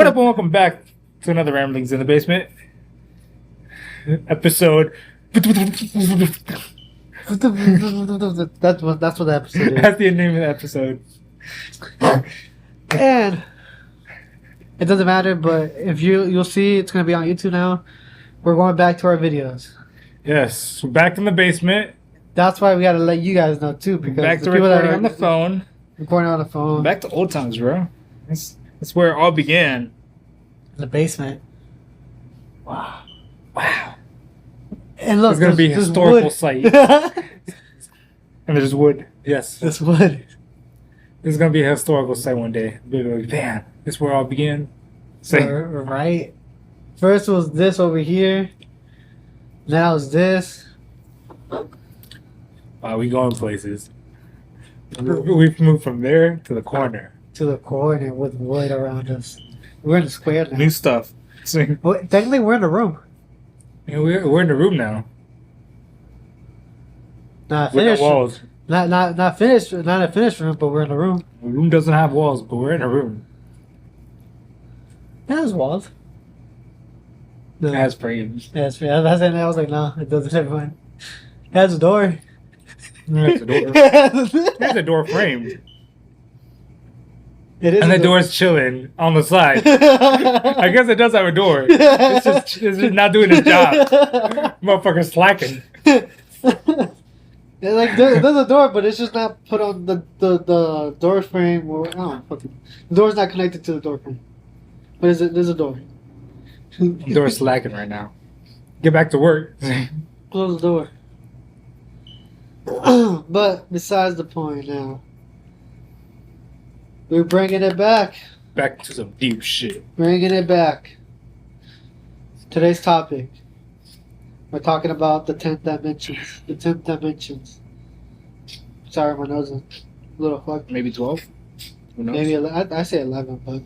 What up and welcome back to another Ramblings in the Basement episode. That's what the episode is. That's the name of the episode. And it doesn't matter, but if you'll see, it's gonna be on YouTube now. We're going back to our videos. Yes, we're back in the basement. That's why we gotta let you guys know too, because Back to the people recording on the phone. recording on the phone, Back to old times, bro. That's where it all began. in the basement. Wow. And look, It's gonna be a there's historical wood. site. And there's wood. Yes. This wood. This is gonna be a historical site one day. Be like, man, this is where it all began. Right. First was this over here. Now it's this. Wow, we going places. We've moved from there to the corner. To the corner with wood around us. We're in the square now. New stuff. So, Well, technically, we're in the room. we're in the room now. Not With finished. the walls. Not finished. Not a finished room, but we're in the room. The room doesn't have walls, but we're in a room. It has walls. No. It has frames. Yeah, it's, I was like, no, it doesn't. Never mind. It has a door. There's a door. There's a door framed. It is. And a the door's chilling on the side. I guess it does have a door. It's just not doing its job. Motherfucker's slacking. Yeah, like there's a door, but it's just not put on the door frame. Or the door's not connected to the door frame. But there's a door. The door's slacking right now. Get back to work. Close the door. But besides the point now. We're bringing it back. Back to some deep shit. Bringing it back. Today's topic. We're talking about the 10th dimensions. The 10th dimensions. Sorry, my nose is a little fucked. Maybe 12? Who knows? Maybe I say 11, but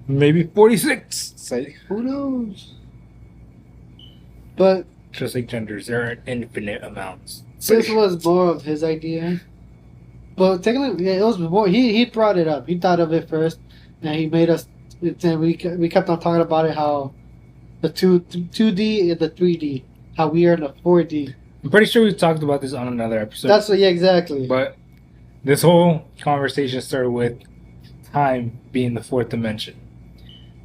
Maybe 46. Say. who knows? But Just like genders, there are infinite amounts. this was more of his idea. But technically, yeah, it was more. He brought it up. He thought of it first, and he made us. And we kept on talking about it. How the 2D and the 3D. How we are in the 4D. I'm pretty sure we've talked about this on another episode. That's what. Yeah, exactly. But this whole conversation started with time being the fourth dimension,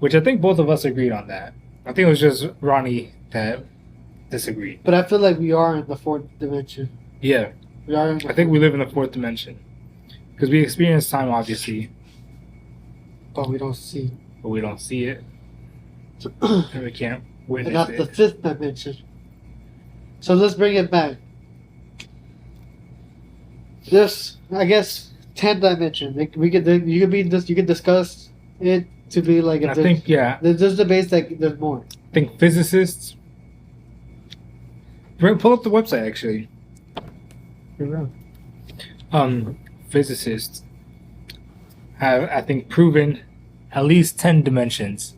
which I think both of us agreed on that. I think it was just Ronnie that disagreed. But I feel like we are in the 4th dimension. Yeah, We are. In the I think we live in the fourth dimension because we experience time, obviously, but we don't see. but we don't see it, and we can't And witness that's it. the 5th dimension. So let's bring it back. This, I guess, 10th dimension. You could discuss it to be like. I think There's debates that there's more. I think physicists. Pull up the website actually. Physicists have, I think, proven at least 10 dimensions,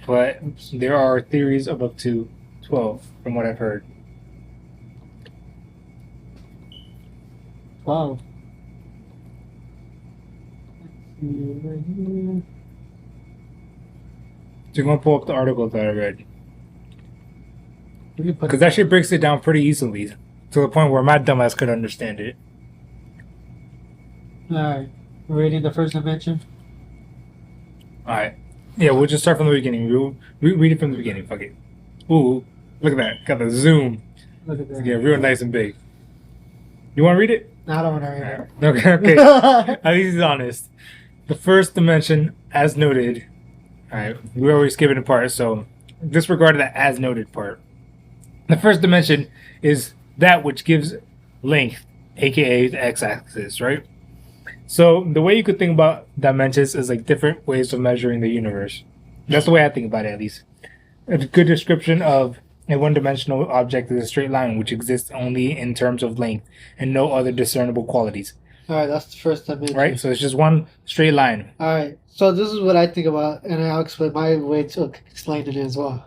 but there are theories of up to 12 from what I've heard. Wow. So you're going to pull up the article that I read. Because that shit breaks it down pretty easily to the point where my dumbass could understand it. Alright. We're reading the 1st dimension. Alright. Yeah, we'll just start from the beginning. We'll read it from the beginning. Fuck it. Ooh, look at that. Got the zoom. Look at that. Yeah, real nice and big. You want to read it? I don't want to read it. Okay. At least he's honest. The first dimension, as noted. Alright, we always skip it apart, so disregard that as noted part. The first dimension is that which gives length, aka the x-axis, right? So the way you could think about dimensions is like different ways of measuring the universe. That's the way I think about it, at least. A good description of a one-dimensional object is a straight line which exists only in terms of length and no other discernible qualities. Alright, that's the 1st dimension. Right? So it's just one straight line. Alright, so this is what I think about, and I'll explain my way to explain it as well.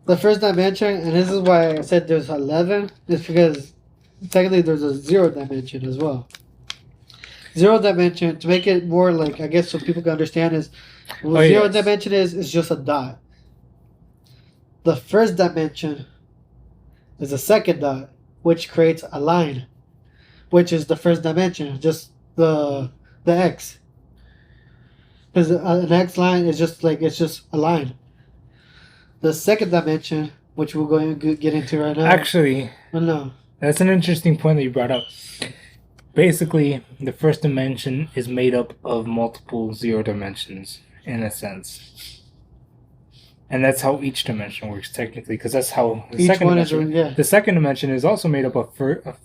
The 1st dimension, and this is why I said there's 11, is because technically there's a 0 dimension as well. 0 dimension, to make it more like, I guess so people can understand, is Well, Oh, zero yes. dimension is just a dot. The first dimension is a second dot, which creates a line, which is the first dimension, just the x. Because an x line is just like it's just a line. The second dimension, which we're going to get into right now. Actually, no. That's an interesting point that you brought up. Basically, the first dimension is made up of multiple zero dimensions, in a sense. And that's how each dimension works, technically, because that's how the Each second one dimension... is, yeah. The second dimension is also made up of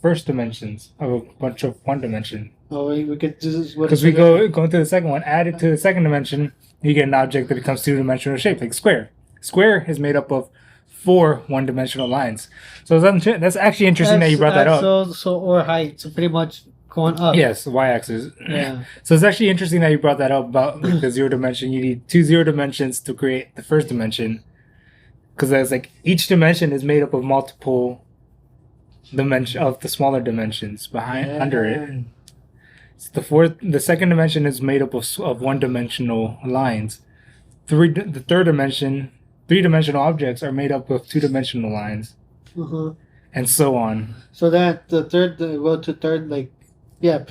first dimensions, of a bunch of one dimension. Oh, we could do this. Because we go into the second one, add it to the second dimension, you get an object that becomes two-dimensional shape, like square. Square is made up of 4 one-dimensional lines. So that's actually interesting that you brought that up. Or height, so pretty much going up. Yes, y-axis. Yeah. So it's actually interesting that you brought that up about like, the zero dimension. You need 2 zero dimensions to create the first dimension. Because that's like each dimension is made up of multiple dimension of the smaller dimensions under it. So the second dimension is made up of one-dimensional lines. The third dimension, 3-dimensional objects are made up of 2-dimensional lines, and so on. So that the third, like, yeah.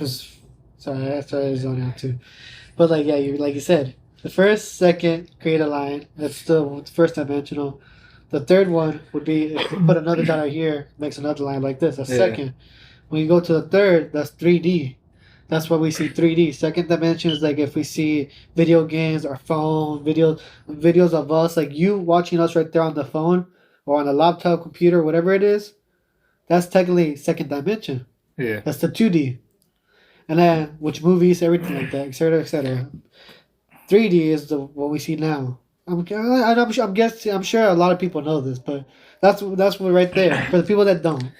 Sorry, that's what I was on out too. But like, yeah, you said, the first, second create a line. That's the first dimensional. The third one would be if you put another dot right here, makes another line like this. That's second. When you go to the third, that's 3D. That's why we see 3D. Second dimension is like if we see video games or phone videos of us, like you watching us right there on the phone or on a laptop, computer, whatever it is. That's technically second dimension. Yeah. That's the 2D. And then which movies, everything like that, etc., etc. 3D is what we see now. I'm sure a lot of people know this, but that's what right there for the people that don't.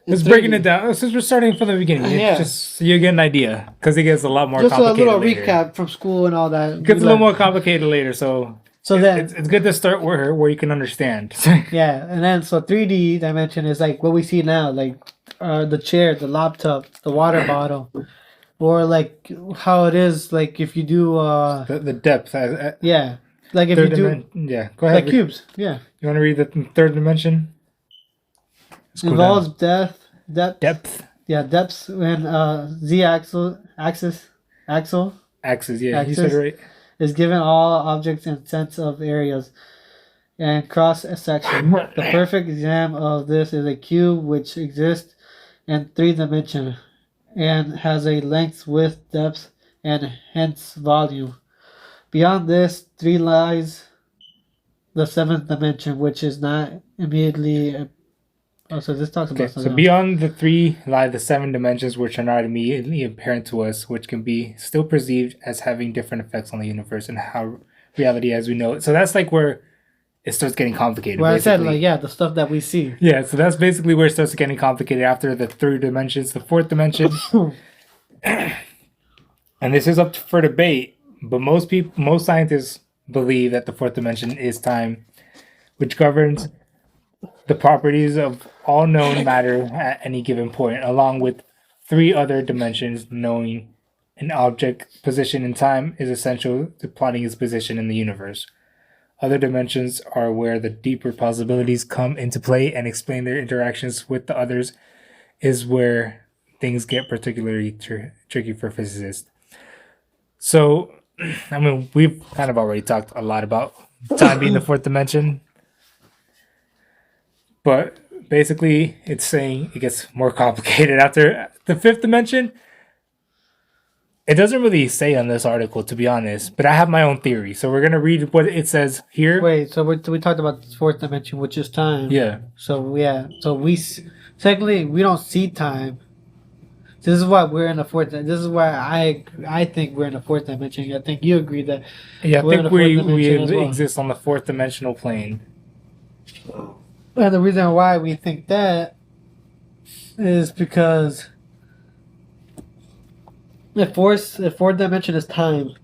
Let's breaking it down. Since we're starting from the beginning, just so you get an idea, because it gets a lot more complicated. Just a little later. Recap from school and all that. It gets a little more complicated later, so then it's good to start where you can understand. Yeah, and then so 3D dimension is like what we see now, like the chair, the laptop, the water bottle, or like how it is, like if you do the depth. Yeah, like if you do go ahead. Like cubes. Yeah. You want to read the third dimension? Involves depth. Yeah, depths and axis. Yeah, you said it right. Is given all objects in sense of areas and cross section. The perfect example of this is a cube which exists in 3 dimensions and has a length, width, depth, and hence volume. Beyond this, 3 lies the 7th dimension, which is not immediately. So this talks about something. So beyond the 3 lie the 7 dimensions, which are not immediately apparent to us, which can be still perceived as having different effects on the universe and how reality as we know it. So that's like where it starts getting complicated. Where basically. I said, the stuff that we see. Yeah, so that's basically where it starts getting complicated after the 3 dimensions, the 4th dimension. And this is up for debate, but most scientists believe that the 4th dimension is time, which governs the properties of all known matter at any given point, along with 3 other dimensions. Knowing an object position in time is essential to plotting its position in the universe. Other dimensions are where the deeper possibilities come into play and explain their interactions with the others, is where things get particularly tricky for physicists. So, I mean, we've kind of already talked a lot about time being the 4th dimension. But basically, it's saying it gets more complicated after the 5th dimension. It doesn't really say on this article, to be honest, but I have my own theory. So we're going to read what it says here. Wait, so we talked about the 4th dimension, which is time. Yeah. So, yeah. So technically, we don't see time. This is why we're in the 4th. This is why I think we're in the 4th dimension. I think you agree that. Yeah, I think we exist on the 4th dimensional plane. And the reason why we think that is because the 4th dimension is time,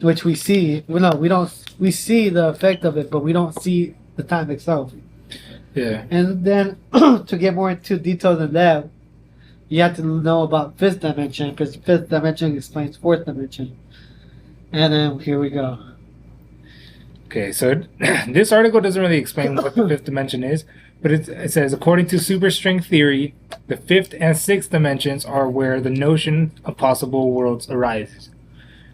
which we see. We don't. We see the effect of it, but we don't see the time itself. Yeah. And then to get more into detail than that, you have to know about 5th dimension, because 5th dimension explains 4th dimension. And then here we go. Okay, so this article doesn't really explain what the fifth dimension is, but it says, according to superstring theory, the fifth and sixth dimensions are where the notion of possible worlds arises.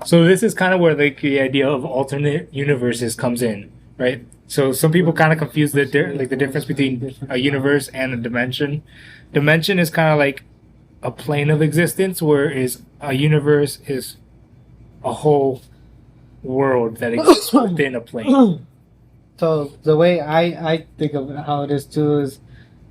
So this is kind of where like the idea of alternate universes comes in, right? So some people kind of confuse the difference between a universe and a dimension. Dimension is kind of like a plane of existence, whereas a universe is a whole world that exists within a plane. So the way I think of how it is too is,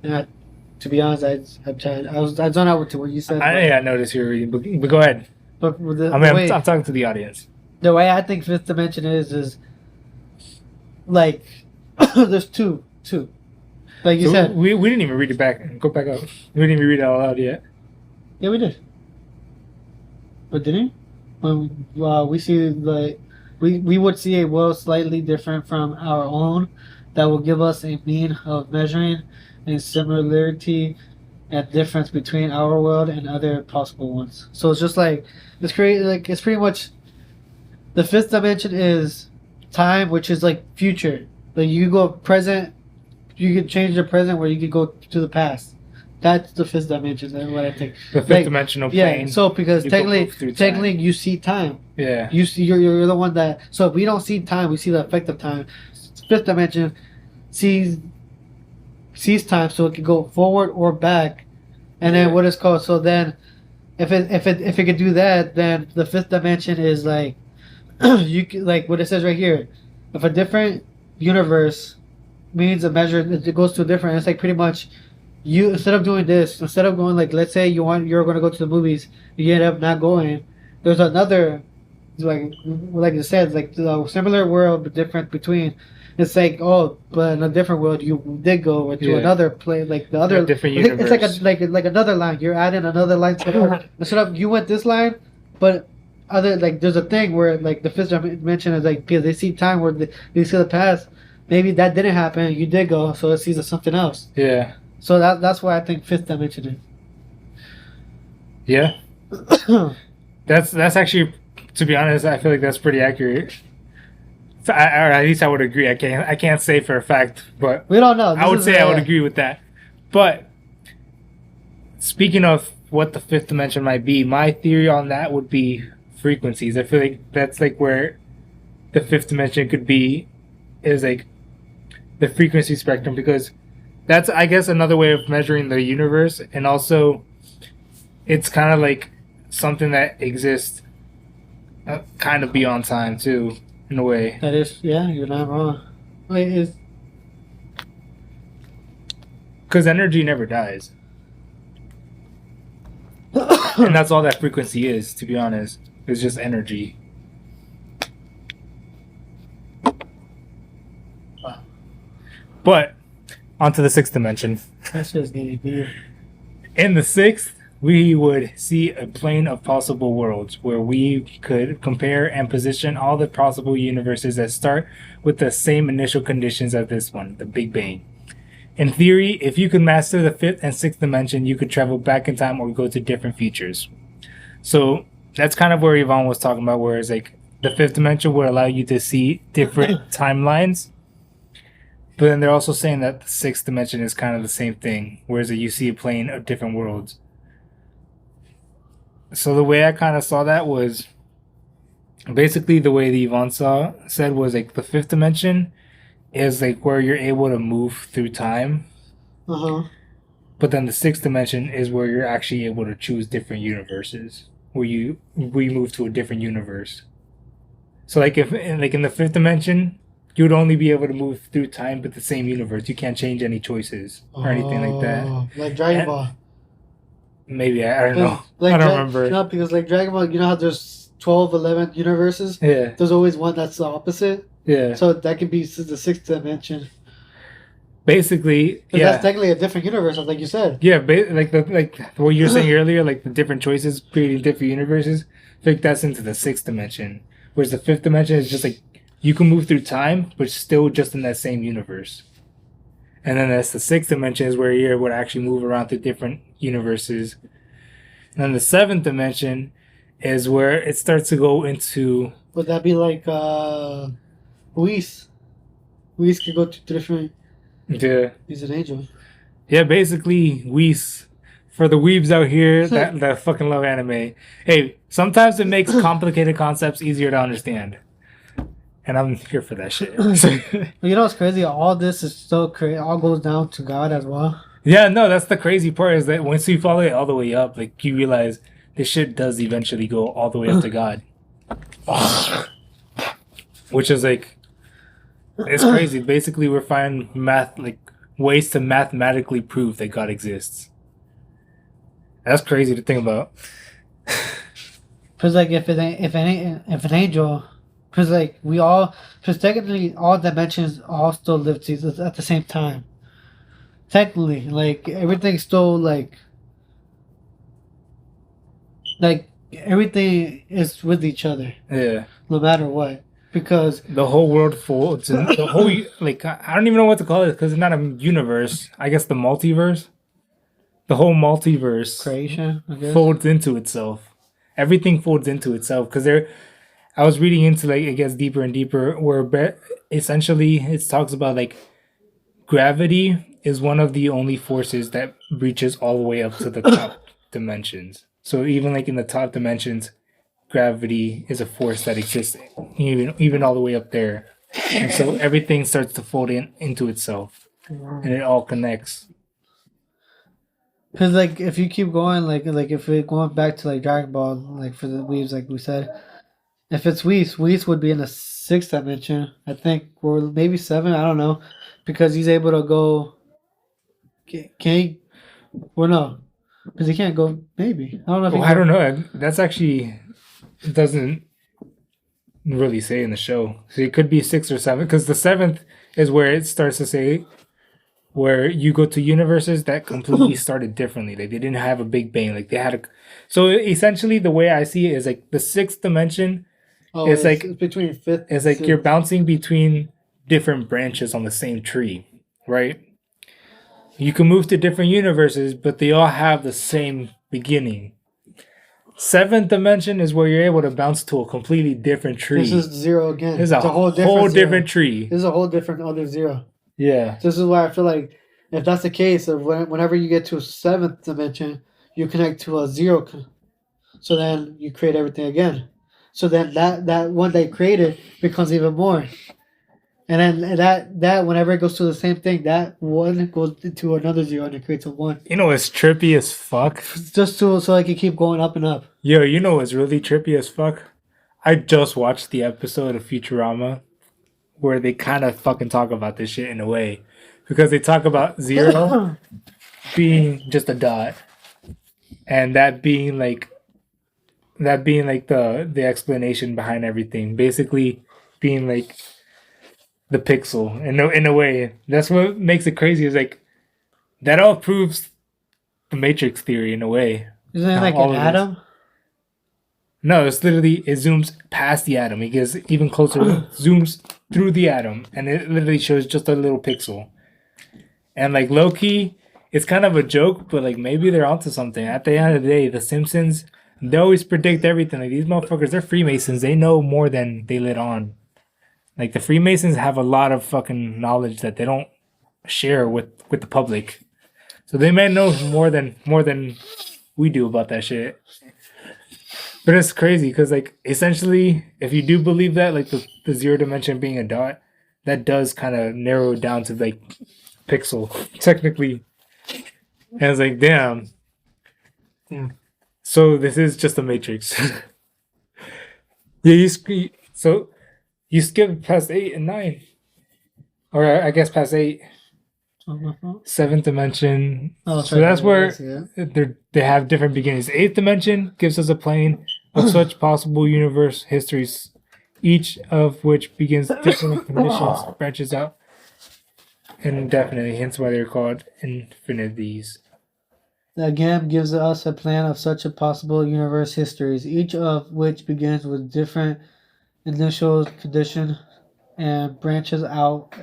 to be honest, I zone out to what you said. I noticed you were reading, but go ahead. But I'm talking to the audience. The way I think fifth dimension is like there's two. Like you said, we didn't even read it back. Go back up. We didn't even read it out loud yet. Yeah, we did. But didn't when we see like we would see a world slightly different from our own that will give us a mean of measuring a similarity and difference between our world and other possible ones. So it's just like it's pretty much the fifth dimension is time, which is like future. Like you go present, you can change the present where you could go to the past. That's the fifth dimension. That's what I think. The fifth dimensional plane. Yeah. So because technically you see time. Yeah. You see, you're the one that. So if we don't see time, we see the effect of time. Fifth dimension sees time, so it can go forward or back, and then what is called. So then, if it could do that, then the fifth dimension is like you can, like what it says right here. If a different universe means a measure, it goes to a different. It's like pretty much. You instead of doing this, instead of going like, let's say you're going to go to the movies, you end up not going. There's another, like you said, like a similar world but different between. It's like but in a different world you did go to another place, like the other different universe. It's like another line. You're adding another line to instead of you went this line, but other like there's a thing where like the fifth dimension is like because they see time where they see the past. Maybe that didn't happen. You did go, so it sees something else. Yeah. So that's why I think fifth dimension is. Yeah. that's actually, to be honest, I feel like that's pretty accurate. So or at least I would agree. I can't say for a fact, but we don't know. I would say I would agree with that. But speaking of what the fifth dimension might be, my theory on that would be frequencies. I feel like that's like where the fifth dimension could be, is like the frequency spectrum, because that's, I guess, another way of measuring the universe, and also it's kind of like something that exists kind of beyond time too, in a way. That is, yeah, you're not wrong. Wait, is because energy never dies, and that's all that frequency is. To be honest, it's just energy. Wow. But onto the sixth dimension. That's just getting weird. In the sixth, we would see a plane of possible worlds where we could compare and position all the possible universes that start with the same initial conditions as this one, the Big Bang. In theory, if you could master the fifth and sixth dimension, you could travel back in time or go to different futures. So that's kind of where Yvonne was talking about, where it's like the fifth dimension would allow you to see different timelines. But then they're also saying that the sixth dimension is kind of the same thing, whereas you see a plane of different worlds. So the way I kind of saw that was basically the way the Yvonne said was like the fifth dimension is like where you're able to move through time. Uh-huh. But then the sixth dimension is where you're actually able to choose different universes, where we move to a different universe. So like if like in the fifth dimension, you would only be able to move through time but the same universe. You can't change any choices or anything like that. Like Dragon Ball. Maybe, I don't know. Like I don't remember. No, because like Dragon Ball, you know how there's 12, 11 universes? Yeah. There's always one that's the opposite. Yeah. So that could be the sixth dimension. Basically, yeah. That's technically a different universe, like you said. Yeah, like what you were saying earlier, like the different choices creating different universes. I think that's into the sixth dimension. Whereas the fifth dimension is just like you can move through time, but still just in that same universe. And then that's the sixth dimension is where you're able to actually move around to different universes. And then the seventh dimension is where it starts to go into Would that be like Whis? Whis could go to different. the He's an angel. yeah, basically Whis. For the weebs out here that fucking love anime. Hey, sometimes it makes complicated concepts easier to understand. And I'm here for that shit. You know what's crazy? All this is so crazy. All goes down to God as well. Yeah, no, that's the crazy part is that once you follow it all the way up, like you realize this shit does eventually go all the way up to God. Which is like, it's crazy. Basically, we're finding ways to mathematically prove that God exists. That's crazy to think about. Cause like if an angel, cause like cause technically all dimensions all still live at the same time. Technically, like everything's still like everything is with each other. Yeah. No matter what, because the whole world folds and the whole like I don't even know what to call it because it's not a universe. I guess the multiverse. The whole multiverse creation folds into itself. Everything folds into itself because I was reading into like it gets deeper and deeper where essentially it talks about like gravity is one of the only forces that reaches all the way up to the top dimensions. So even like in the top dimensions, gravity is a force that exists even all the way up there. And so everything starts to fold into itself and it all connects. Because like if you keep going like if we're going back to like Dragon Ball, like for the Weaves, like we said, if it's Whis would be in the 6th dimension, I think, or maybe 7, I don't know, because he's able to go. Can he? Well, no, because he can't go. Maybe I don't know. If I don't know. That's actually it doesn't really say in the show. So it could be 6 or 7 because the 7th is where it starts to say. Where you go to universes that completely started differently. Like they didn't have a big bang. Like they had a. So essentially, the way I see it is like the 6th dimension. It's like between 5th. It's like 6th. You're bouncing between different branches on the same tree, right? You can move to different universes, but they all have the same beginning. 7th dimension is where you're able to bounce to a completely different tree. This is 0 again. It's a whole different tree. This is a whole different other 0. Yeah. This is why I feel like if that's the case, of whenever you get to a 7th dimension, you connect to a 0. So then you create everything again. So then that one they created becomes even more. And then that whenever it goes to the same thing, that 1 goes into another 0 and it creates a 1. You know it's trippy as fuck? Just so I can keep going up and up. Yo, you know what's really trippy as fuck? I just watched the episode of Futurama where they kind of fucking talk about this shit in a way. Because they talk about 0 being just a dot. And that being like the explanation behind everything. Basically being like the pixel. In a way. That's what makes it crazy. Is like that all proves the Matrix theory in a way. Isn't it like an atom? No, it's literally, it zooms past the atom. It gets even closer, zooms through the atom, and it literally shows just a little pixel. And like low-key, it's kind of a joke, but like maybe they're onto something. At the end of the day, The Simpsons, they always predict everything. Like these motherfuckers, they're Freemasons. They know more than they let on. Like the Freemasons have a lot of fucking knowledge that they don't share with the public. So they may know more than we do about that shit. But it's crazy because, like, essentially, if you do believe that, like, the 0 dimension being a dot, that does kind of narrow it down to, like, pixel, technically. And it's like, damn. So this is just a matrix. Yeah, you skip past 8 and 9. Or I guess past 8. 7th dimension. So that's where they have different beginnings. 8th dimension gives us a plane of such possible universe histories, each of which begins different conditions, branches out indefinitely, hence why they're called infinities. Again gives us a plan of such a possible universe histories, each of which begins with different initial condition and branches out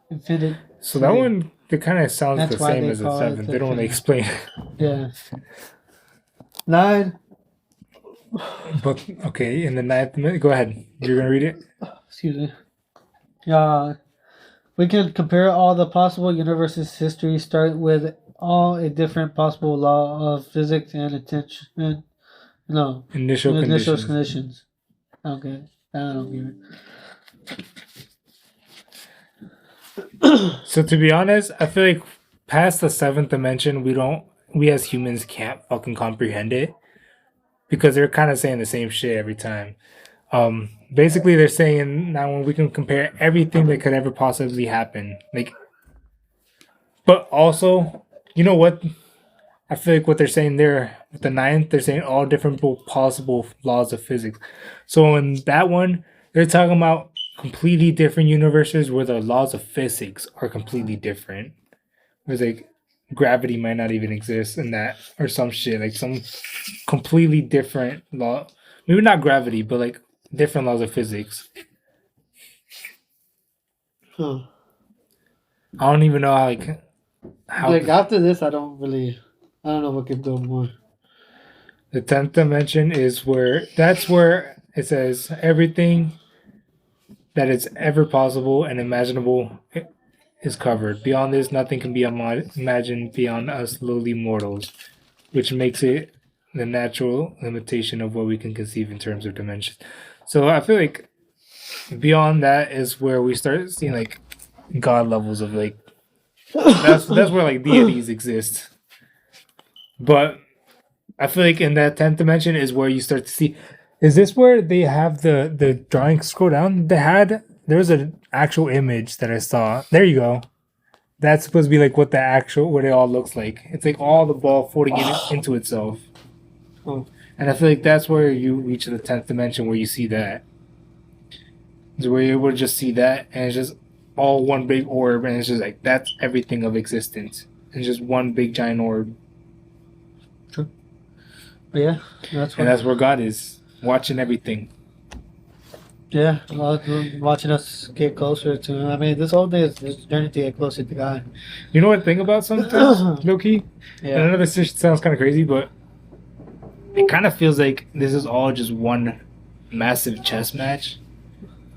infinite. So that one, it kind of sounds the same as the 7th. They don't really explain. Yeah. 9. But okay, in the ninth minute, go ahead. You're gonna read it. Excuse me. We can compare all the possible universes' history, start with all a different possible law of physics and attention. No, Initial initial conditions. conditions. Okay, I don't get it. So to be honest, I feel like past the seventh dimension, we as humans can't fucking comprehend it because they're kind of saying the same shit every time. Basically, they're saying now when we can compare everything that could ever possibly happen, like, but also, you know what? I feel like what they're saying there with the ninth, they're saying all different possible laws of physics. So in that one, they're talking about completely different universes where the laws of physics are completely different. There's like gravity might not even exist in that, or some shit, like some completely different law. Maybe not gravity, but like different laws of physics. Huh. I don't even know how Like after this, I don't know what can do more. the 10th dimension is where it says everything that is ever possible and imaginable is covered. Beyond this, nothing can be imagined beyond us lowly mortals, which makes it the natural limitation of what we can conceive in terms of dimensions. So I feel like beyond that is where we start seeing like god levels of like that's where like deities exist. But I feel like in that 10th dimension is where you start to see. Is this where they have the drawing scroll down? There was an actual image that I saw. There you go. That's supposed to be like what it all looks like. It's like all the ball folding into itself. Oh. And I feel like that's where you reach the 10th dimension where you see that. Is where you're able to just see that and it's just all one big orb and it's just like that's everything of existence. It's just one big giant orb. True. But yeah, that's where God is, watching everything. Yeah, watching us get closer to him. I mean, this whole day is this journey to get closer to God. You know what I think about sometimes, low key? Yeah. And I know this sounds kind of crazy, but it kind of feels like this is all just one massive chess match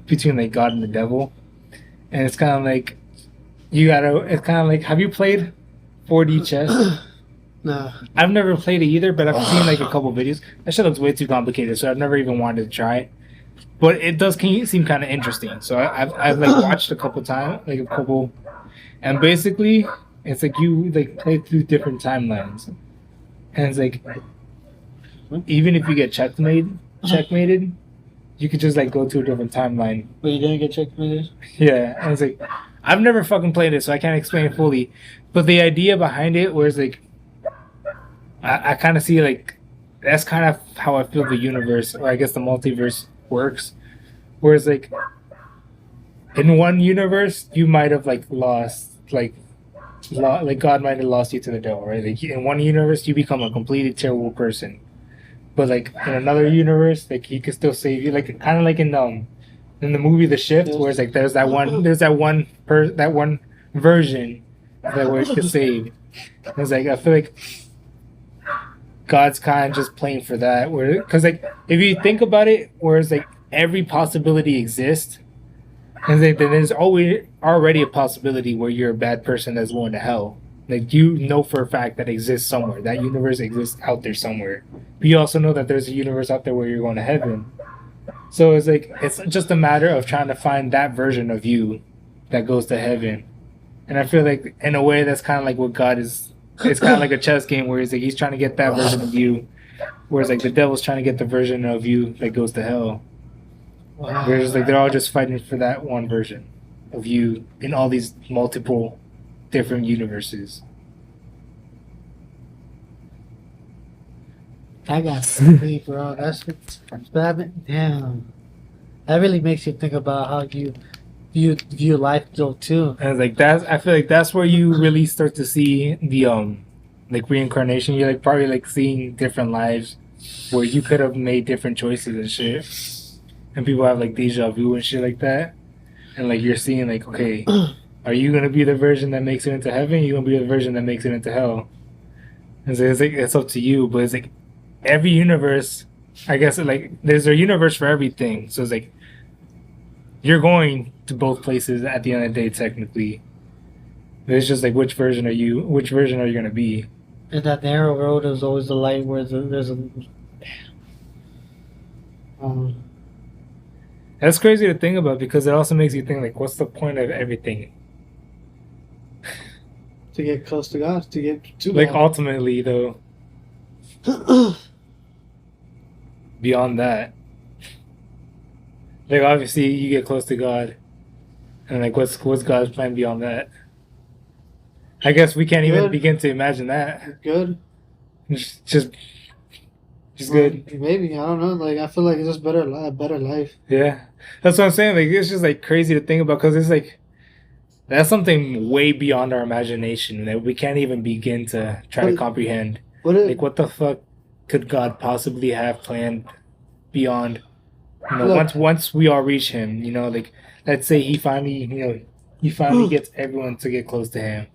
between like God and the devil. And it's kind of like, have you played 4D chess? No. I've never played it either, but I've seen like a couple videos. That shit looks way too complicated, so I've never even wanted to try it. But it does seem kind of interesting. So I've like watched a couple times, and basically it's like you like play through different timelines, and it's like even if you get checkmated, you could just like go to a different timeline. But you didn't get checkmated? Yeah, and it's like I've never fucking played it, so I can't explain it fully. But the idea behind it, where it's like I kind of see like that's kind of how I feel the universe, or I guess the multiverse works. Whereas like in one universe, you might have like lost like God might have lost you to the devil, right? Like in one universe, you become a completely terrible person, but like in another universe, like he could still save you. Like kind of like in the movie The Shift, where it's like there's that one version that where it could save. And it's like I feel like God's kind of just playing for that, because like if you think about it, whereas like every possibility exists, and then there's always already a possibility where you're a bad person that's going to hell. Like you know for a fact that exists somewhere. That universe exists out there somewhere. But you also know that there's a universe out there where you're going to heaven. So it's like it's just a matter of trying to find that version of you that goes to heaven. And I feel like in a way that's kind of like what God is. It's kind of like a chess game where he's trying to get that version of you, whereas like the devil's trying to get the version of you that goes to hell. Whereas like they're all just fighting for that one version of you in all these multiple different universes. I got sleep, bro. Damn. That really makes you think about how you view life though too. And like I feel like that's where you really start to see the like reincarnation. You're like probably like seeing different lives where you could have made different choices and shit. And people have like deja vu and shit like that. And like you're seeing like, okay, are you gonna be the version that makes it into heaven? Or are you gonna be the version that makes it into hell? And so it's like it's up to you, but it's like every universe I guess like there's a universe for everything. So it's like you're going to both places at the end of the day, technically. It's just like which version are you gonna be? And that narrow road is always the light where there's a. Um, That's crazy to think about because it also makes you think like, what's the point of everything? to get close to God, to get to Like God. ultimately, though, beyond that, like obviously you get close to God, and like what's God's plan beyond that? I guess we can't even Good. begin to imagine that. Good. Just just good. Maybe I don't know. Like I feel like it's just a better life. Yeah, that's what I'm saying. Like it's just like crazy to think about because it's like that's something way beyond our imagination that we can't even begin to try to But comprehend. what it Like what the fuck could God possibly have planned beyond? look? Once we all reach Him, like let's say He finally gets everyone to get close to Him.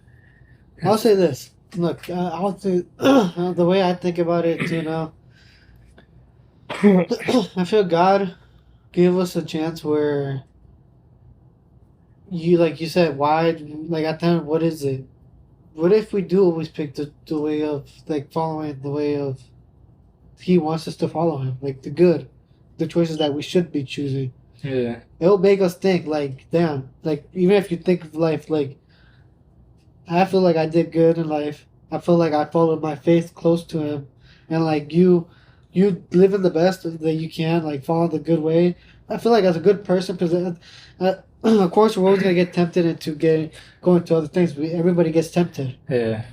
I'll say this. Look, I'll say the way I think about it too now. I feel God gave us a chance where like you said, why, like at the end, what is it? What if we do always pick the way of, like, following the way of He wants us to follow Him, like the good, the choices that we should be choosing? Yeah, It'll make us think, like, damn, like, even if you think of life, like, I feel like I did good in life. I feel like I followed my faith close to Him, and like you live in the best that you can, like follow the good way. I feel like as a good person, because of course we're always gonna get tempted into going to other things. Everybody gets tempted, yeah,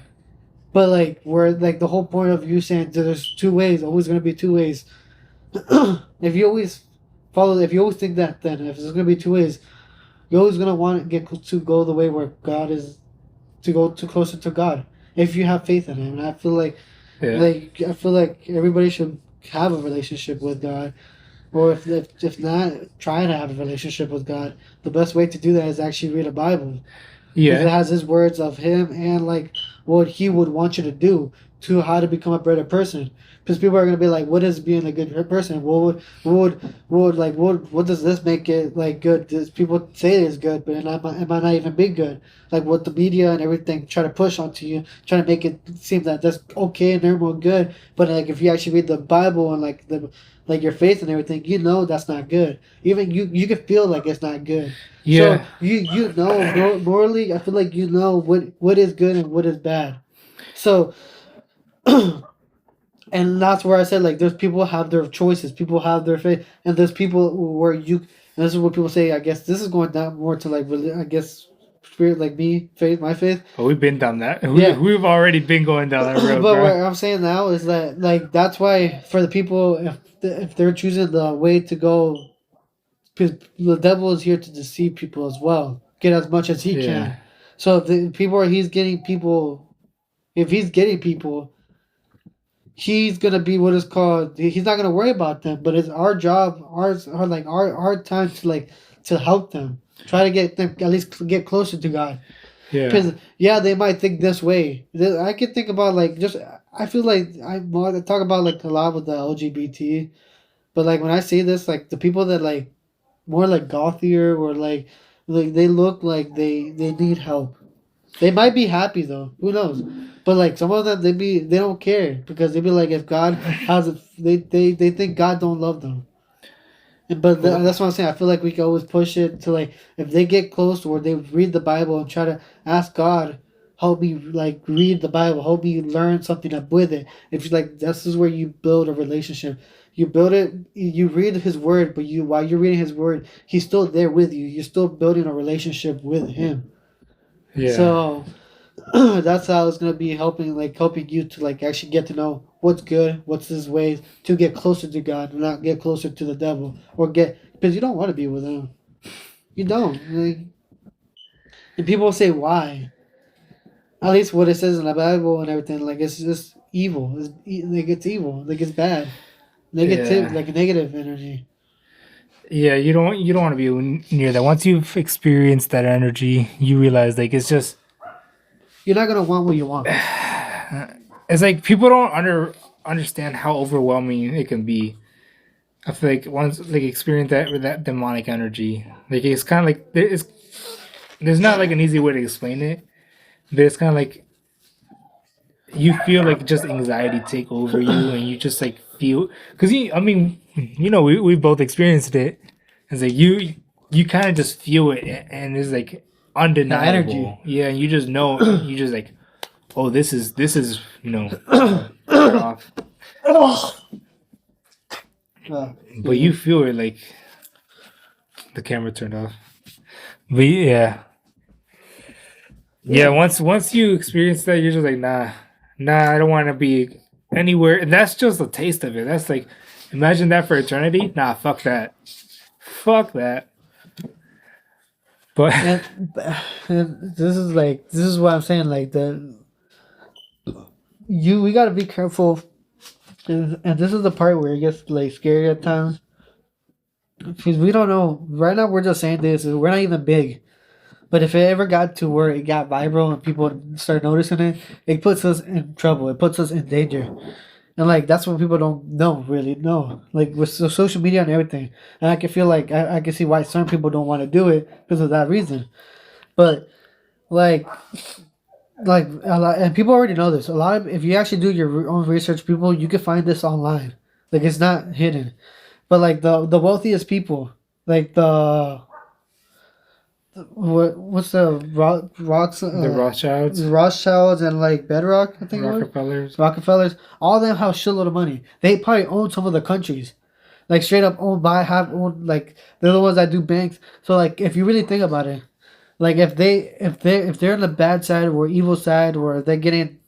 but like we're like the whole point of you saying that there's two ways, always gonna be two ways. If you always if you always think that, then if there's gonna be two ways, you're always gonna want to get to go the way where God is, to go to closer to God if you have faith in Him. And I feel yeah, I feel like everybody should have a relationship with God, or if not, try to have a relationship with God. The best way to do that is actually read a Bible, because it yeah, has His words of Him and like what He would want you to do to how to become a better person. Because people are gonna be like, "What is being a good person? What does this make it like good?" People say it's good, but it might not even be good. Like what the media and everything try to push onto you, try to make it seem that that's okay and they're more good. But like if you actually read the Bible and like your faith and everything, you know that's not good. Even you can feel like it's not good. So yeah, you know morally, I feel like you know what is good and what is bad. So and that's where I said, like, there's people have their choices, people have their faith, and there's people where and this is what people say. I guess this is going down more to like really, I guess, spirit, like me, faith, my faith. Well, we've been down that. Yeah. We've already been going down that road, But what bro. I'm saying now is that like that's why for the people, if they're choosing the way to go, because the devil is here to deceive people as well, get as much as he Yeah, can. So if the people are he's getting people, if he's getting people, he's gonna be what is called. He's not gonna worry about them, but it's our job, our time to like to help them, try to get them at least get closer to God. yeah, Because yeah, they might think this way. I can think about like just. I feel like I talk about like a lot with the LGBT, but like when I say this, like the people that like more like gothier or like they look like they need help. They might be happy though. Who knows? But like some of them, they don't care because they be like, if God has it, they think God don't love them. But well, that's what I'm saying. I feel like we can always push it to like if they get close or they read the Bible and try to ask God, help me like read the Bible, help me learn something up with it. If you like, this is where you build a relationship. You build it. You read His word, but while you're reading His word, He's still there with you. You're still building a relationship with Him. yeah, So that's how it's gonna be helping you to like actually get to know what's good, what's His ways, to get closer to God, and not get closer to the devil, or get because you don't want to be with Him. You don't. Like, and people say why. At least what it says in the Bible and everything, like it's just evil. Like it's evil. Like it's bad. Negative, yeah, like negative energy. yeah. You don't want to be near that. Once you've experienced that energy, you realize like it's just You're not gonna want what you want. it's like people don't understand how overwhelming it can be. I feel like once like experience that with that demonic energy, like it's kind of like there's not like an easy way to explain it, but it's kind of like you feel like just anxiety take over you, and you just like feel because I mean, we both experienced it. It's like you kind of just feel it, and it's like The energy. undeniable. Yeah, and you just know, you just like, oh, this is off. But you feel it like the camera turned off. But yeah. Once you experience that, you're just like, nah, I don't want to be anywhere. And that's just a taste of it. That's like, imagine that for eternity. Nah, fuck that. But and this is what I'm saying. Like we gotta be careful, and this is the part where it gets like scary at times because we don't know. Right now, we're just saying this. We're not even big. But if it ever got to where it got viral and people start noticing it, it puts us in trouble. It puts us in danger. And like that's what people don't really know. Like with social media and everything. And I can feel like I can see why some people don't want to do it because of that reason. But like a lot, and people already know this. A lot of if you actually do your own research, people you can find this online. Like it's not hidden. But like the wealthiest people, like what's rocks the Rothschilds, Rothschilds and like Bedrock, I think Rockefellers, all of them have a shitload of money. They probably own some of the countries, like straight up owned like they're the ones that do banks. So like if you really think about it, like if they're on the bad side or evil side, or they're getting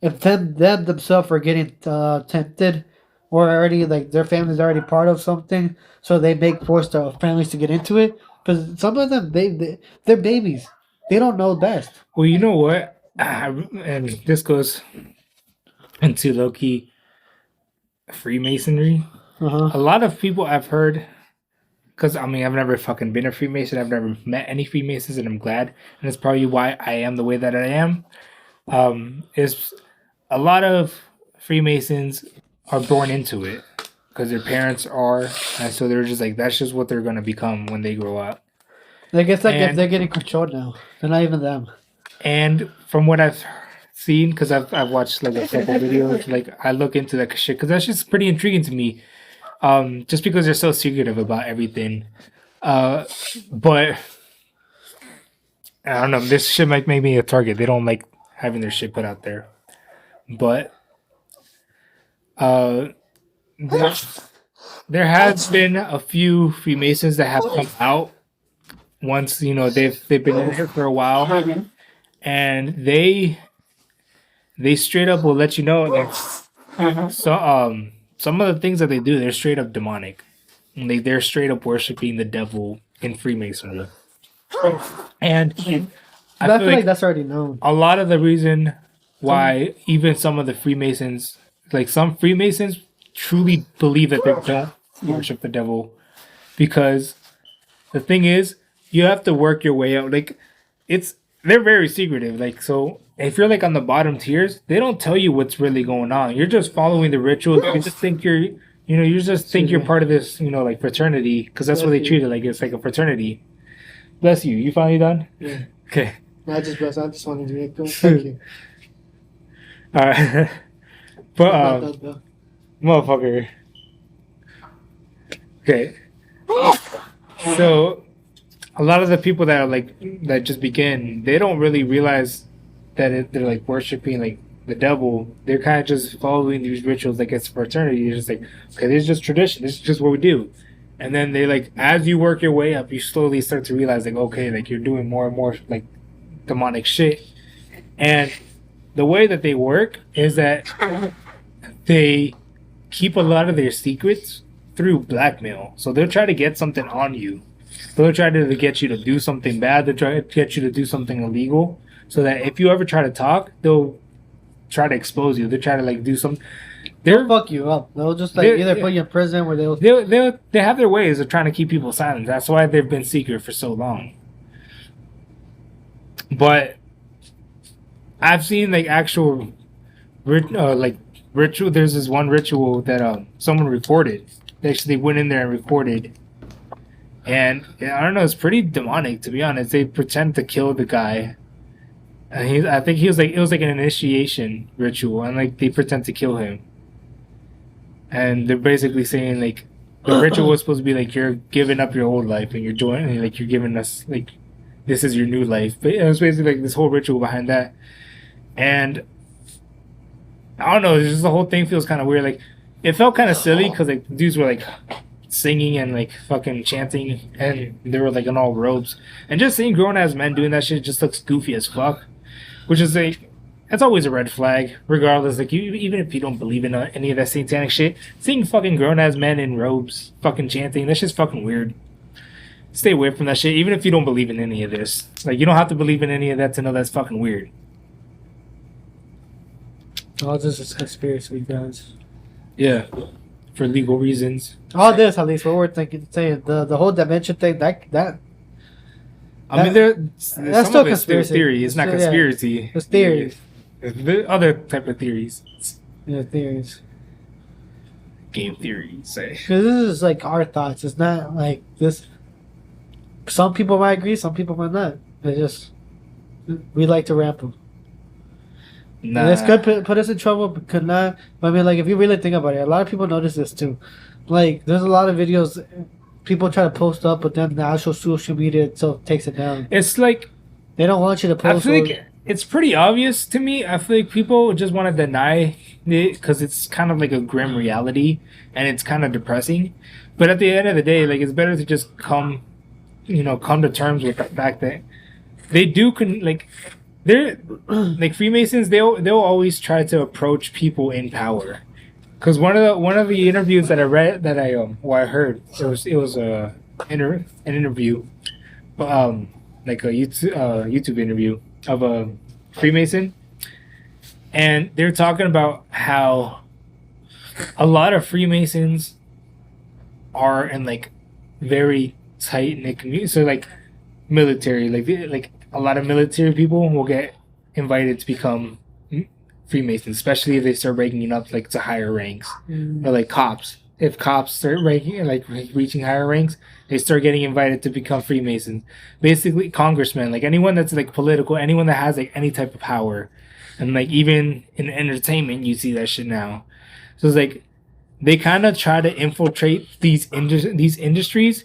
if them themselves are getting tempted, or already like their family's already part of something, so they make force their families to get into it. Because some of them, they're babies. They don't know best. Well, you know what? And this goes into low key Freemasonry. A lot of people I've heard, because I mean, I've never fucking been a Freemason. I've never met any Freemasons, and I'm glad. And it's probably why I am the way that I am. Is a lot of Freemasons are born into it because their parents are, and so they're just like that's just what they're gonna become when they grow up. Like it's like if they're getting controlled now, they're not even them. And from what I've seen, because I've watched like a couple videos, like I look into that shit because that's just pretty intriguing to me. Just because they're so secretive about everything. But I don't know. This shit might make me a target. They don't like having their shit put out there. But there has been a few Freemasons that have come out once they've been in here for a while, and they straight up will let you know that some of the things that they do, they're straight up demonic. They're straight up worshiping the devil in Freemasonry. And I feel like that's already known. A lot of the reason why even some of the Freemasons, like some Freemasons, truly believe that they don't worship the devil, because the thing is, you have to work your way out. Like they're very secretive. Like, so if you're like on the bottom tiers, they don't tell you what's really going on. You're just following the rituals. You just think you're part of this, like fraternity, because that's what they treat it like. It's like a fraternity. Bless you. You finally done? Yeah. Okay. I just wanted to get going. Thank you. All right. But motherfucker. Okay. So a lot of the people that just begin, they don't really realize that they're like worshiping like the devil. They're kind of just following these rituals like it's fraternity. You're just like, okay, this is just tradition. This is just what we do. And then they like, as you work your way up, you slowly start to realize like, okay, like you're doing more and more like demonic shit. And the way that they work is that they keep a lot of their secrets through blackmail. So they'll try to get something on you. They'll try to get you to do something bad. They'll try to get you to do something illegal. So that if you ever try to talk, they'll try to expose you. They'll try to like do something. They'll fuck you up. They'll just like either put you in prison or they have their ways of trying to keep people silent. That's why they've been secret for so long. But I've seen like actual ritual. There's this one ritual that someone reported they went in there and recorded. And I don't know, it's pretty demonic, to be honest. They pretend to kill the guy. And I think it was like an initiation ritual, and like they pretend to kill him. And they're basically saying like the ritual was supposed to be like you're giving up your old life and you're doing like you're giving us like this is your new life. But it was basically like this whole ritual behind that. And I don't know, it's just the whole thing feels kind of weird. Like it felt kind of silly because like the dudes were like singing and like fucking chanting, and they were like in all robes. And just seeing grown ass men doing that shit just looks goofy as fuck. Which is like, that's always a red flag, regardless. Like, even if you don't believe in any of that satanic shit, seeing fucking grown ass men in robes fucking chanting, that's just fucking weird. Stay away from that shit, even if you don't believe in any of this. Like, you don't have to believe in any of that to know that's fucking weird. All this is conspiracy, guys. Yeah, for legal reasons. All this, at least, what we're saying, the whole dimension thing, that I mean, that's some still of it's still conspiracy. theory. It's not So, yeah, conspiracy. it's theories. The other type of theories. Yeah, theories. Game theories, say. Because this is like our thoughts. It's not like this. Some people might agree, some people might not. It's just, we like to ramble. Nah. This could put us in trouble, but could not. But I mean, like, if you really think about it, a lot of people notice this too. Like, there's a lot of videos people try to post up, but then the actual social media itself takes it down. It's like, They don't want you to post. I feel like it's pretty obvious to me. I feel like people just want to deny it because it's kind of like a grim reality and it's kind of depressing. But at the end of the day, like, it's better to just come to terms with the fact that they do they're like Freemasons. They'll always try to approach people in power. Because one of the interviews that I read I heard, it was an interview, like a YouTube interview of a Freemason, and they're talking about how a lot of Freemasons are in like very tight knit community. So like military, like a lot of military people will get invited to become Freemasons, especially if they start ranking up like to higher ranks, or like cops. If cops start ranking like reaching higher ranks, they start getting invited to become Freemasons. Basically, congressmen, like anyone that's like political, anyone that has like any type of power, and like even in entertainment, you see that shit now. So it's like they kind of try to infiltrate these industries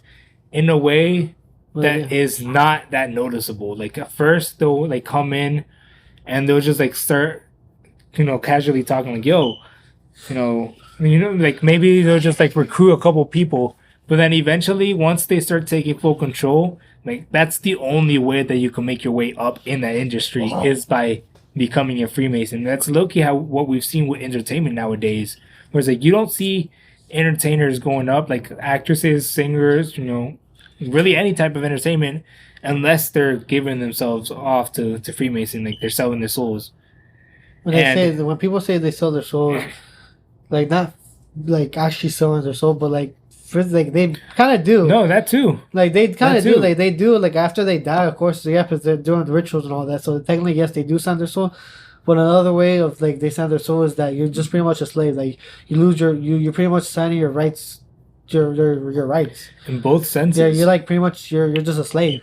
in a way that is not that noticeable. Like at first, they'll like come in and they'll just like start, casually talking like, yo, like maybe they'll just like recruit a couple people, but then eventually once they start taking full control, like that's the only way that you can make your way up in that industry is by becoming a Freemason. That's low-key what we've seen with entertainment nowadays, where it's like you don't see entertainers going up, like actresses, singers, really any type of entertainment, unless they're giving themselves off to Freemason, like they're selling their souls. When people say they sell their souls, like not like actually selling their soul, but like they kind of do. No, that too. Like they kind of do. Like they do. Like after they die, of course, because they're doing the rituals and all that. So technically, yes, they do sell their soul. But another way of like they sell their soul is that you're just pretty much a slave. Like you lose you're pretty much signing your rights, your rights in both senses. Yeah, you're like pretty much you're just a slave.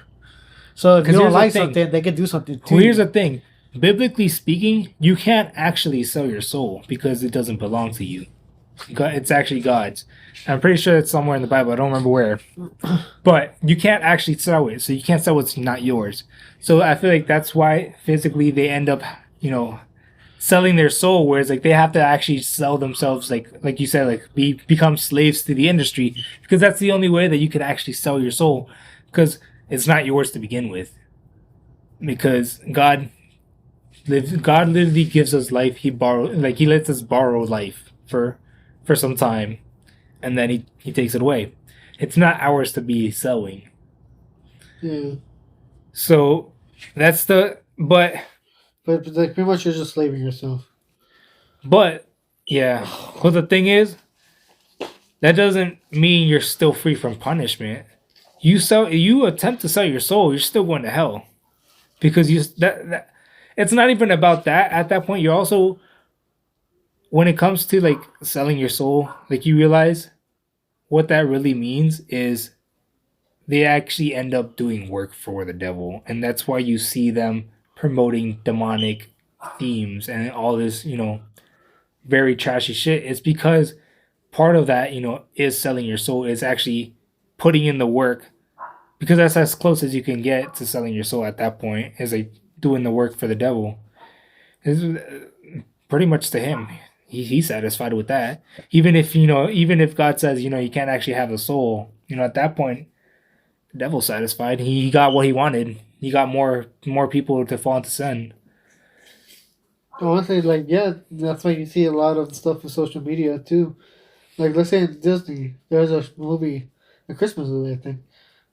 So if you don't like something, they can do something to you. Here's the thing. Biblically speaking, you can't actually sell your soul because it doesn't belong to you. It's actually God's. I'm pretty sure it's somewhere in the Bible. I don't remember where. But you can't actually sell it. So you can't sell what's not yours. So I feel like that's why physically they end up, selling their soul, whereas like they have to actually sell themselves, like you said, like become slaves to the industry, because that's the only way that you could actually sell your soul, because it's not yours to begin with. Because God literally gives us life. He lets us borrow life for some time, and then he takes it away. It's not ours to be selling. Yeah. So that's but like pretty much you're just slaving yourself. But yeah, but the thing is, that doesn't mean you're still free from punishment. You attempt to sell your soul, you're still going to hell, because it's not even about that. At that point, you're also, when it comes to like selling your soul, like you realize what that really means is they actually end up doing work for the devil, and that's why you see them promoting demonic themes and all this, very trashy shit. It's because part of that, is selling your soul. Is actually putting in the work, because that's as close as you can get to selling your soul at that point. Is like doing the work for the devil. It's pretty much to him. He's satisfied with that. Even if God says, you can't actually have a soul, at that point, the devil's satisfied. He got what he wanted. He got more people to fall into sin. Honestly, like, yeah, that's why you see a lot of stuff in social media too. Like, let's say in Disney, there's a movie, a Christmas movie, I think,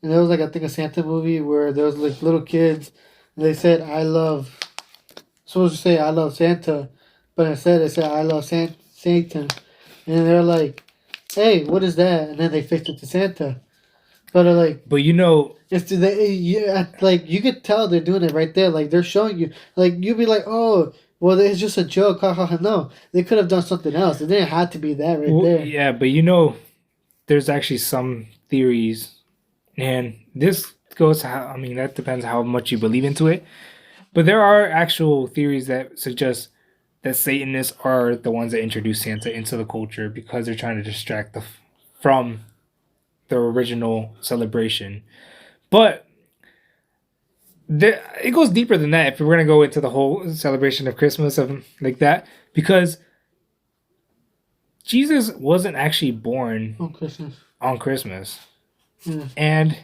and there was like I think a Santa movie where there was like little kids, and they said I love, supposed to say I love Santa, but instead they said I love Satan, and they're like, hey, what is that? And then they fixed it to Santa, but like. But It's they, yeah, like you could tell they're doing it right there. Like they're showing you, like you'd be like, oh, well, it's just a joke. Ha ha ha. No, they could have done something else. It didn't have to be that right well, there. yeah, but there's actually some theories, and this goes how I mean that depends how much you believe into it. But there are actual theories that suggest that Satanists are the ones that introduce Santa into the culture because they're trying to distract from the original celebration. But it goes deeper than that. If we're gonna go into the whole celebration of Christmas of like that, because Jesus wasn't actually born On Christmas. on Christmas, Yeah. and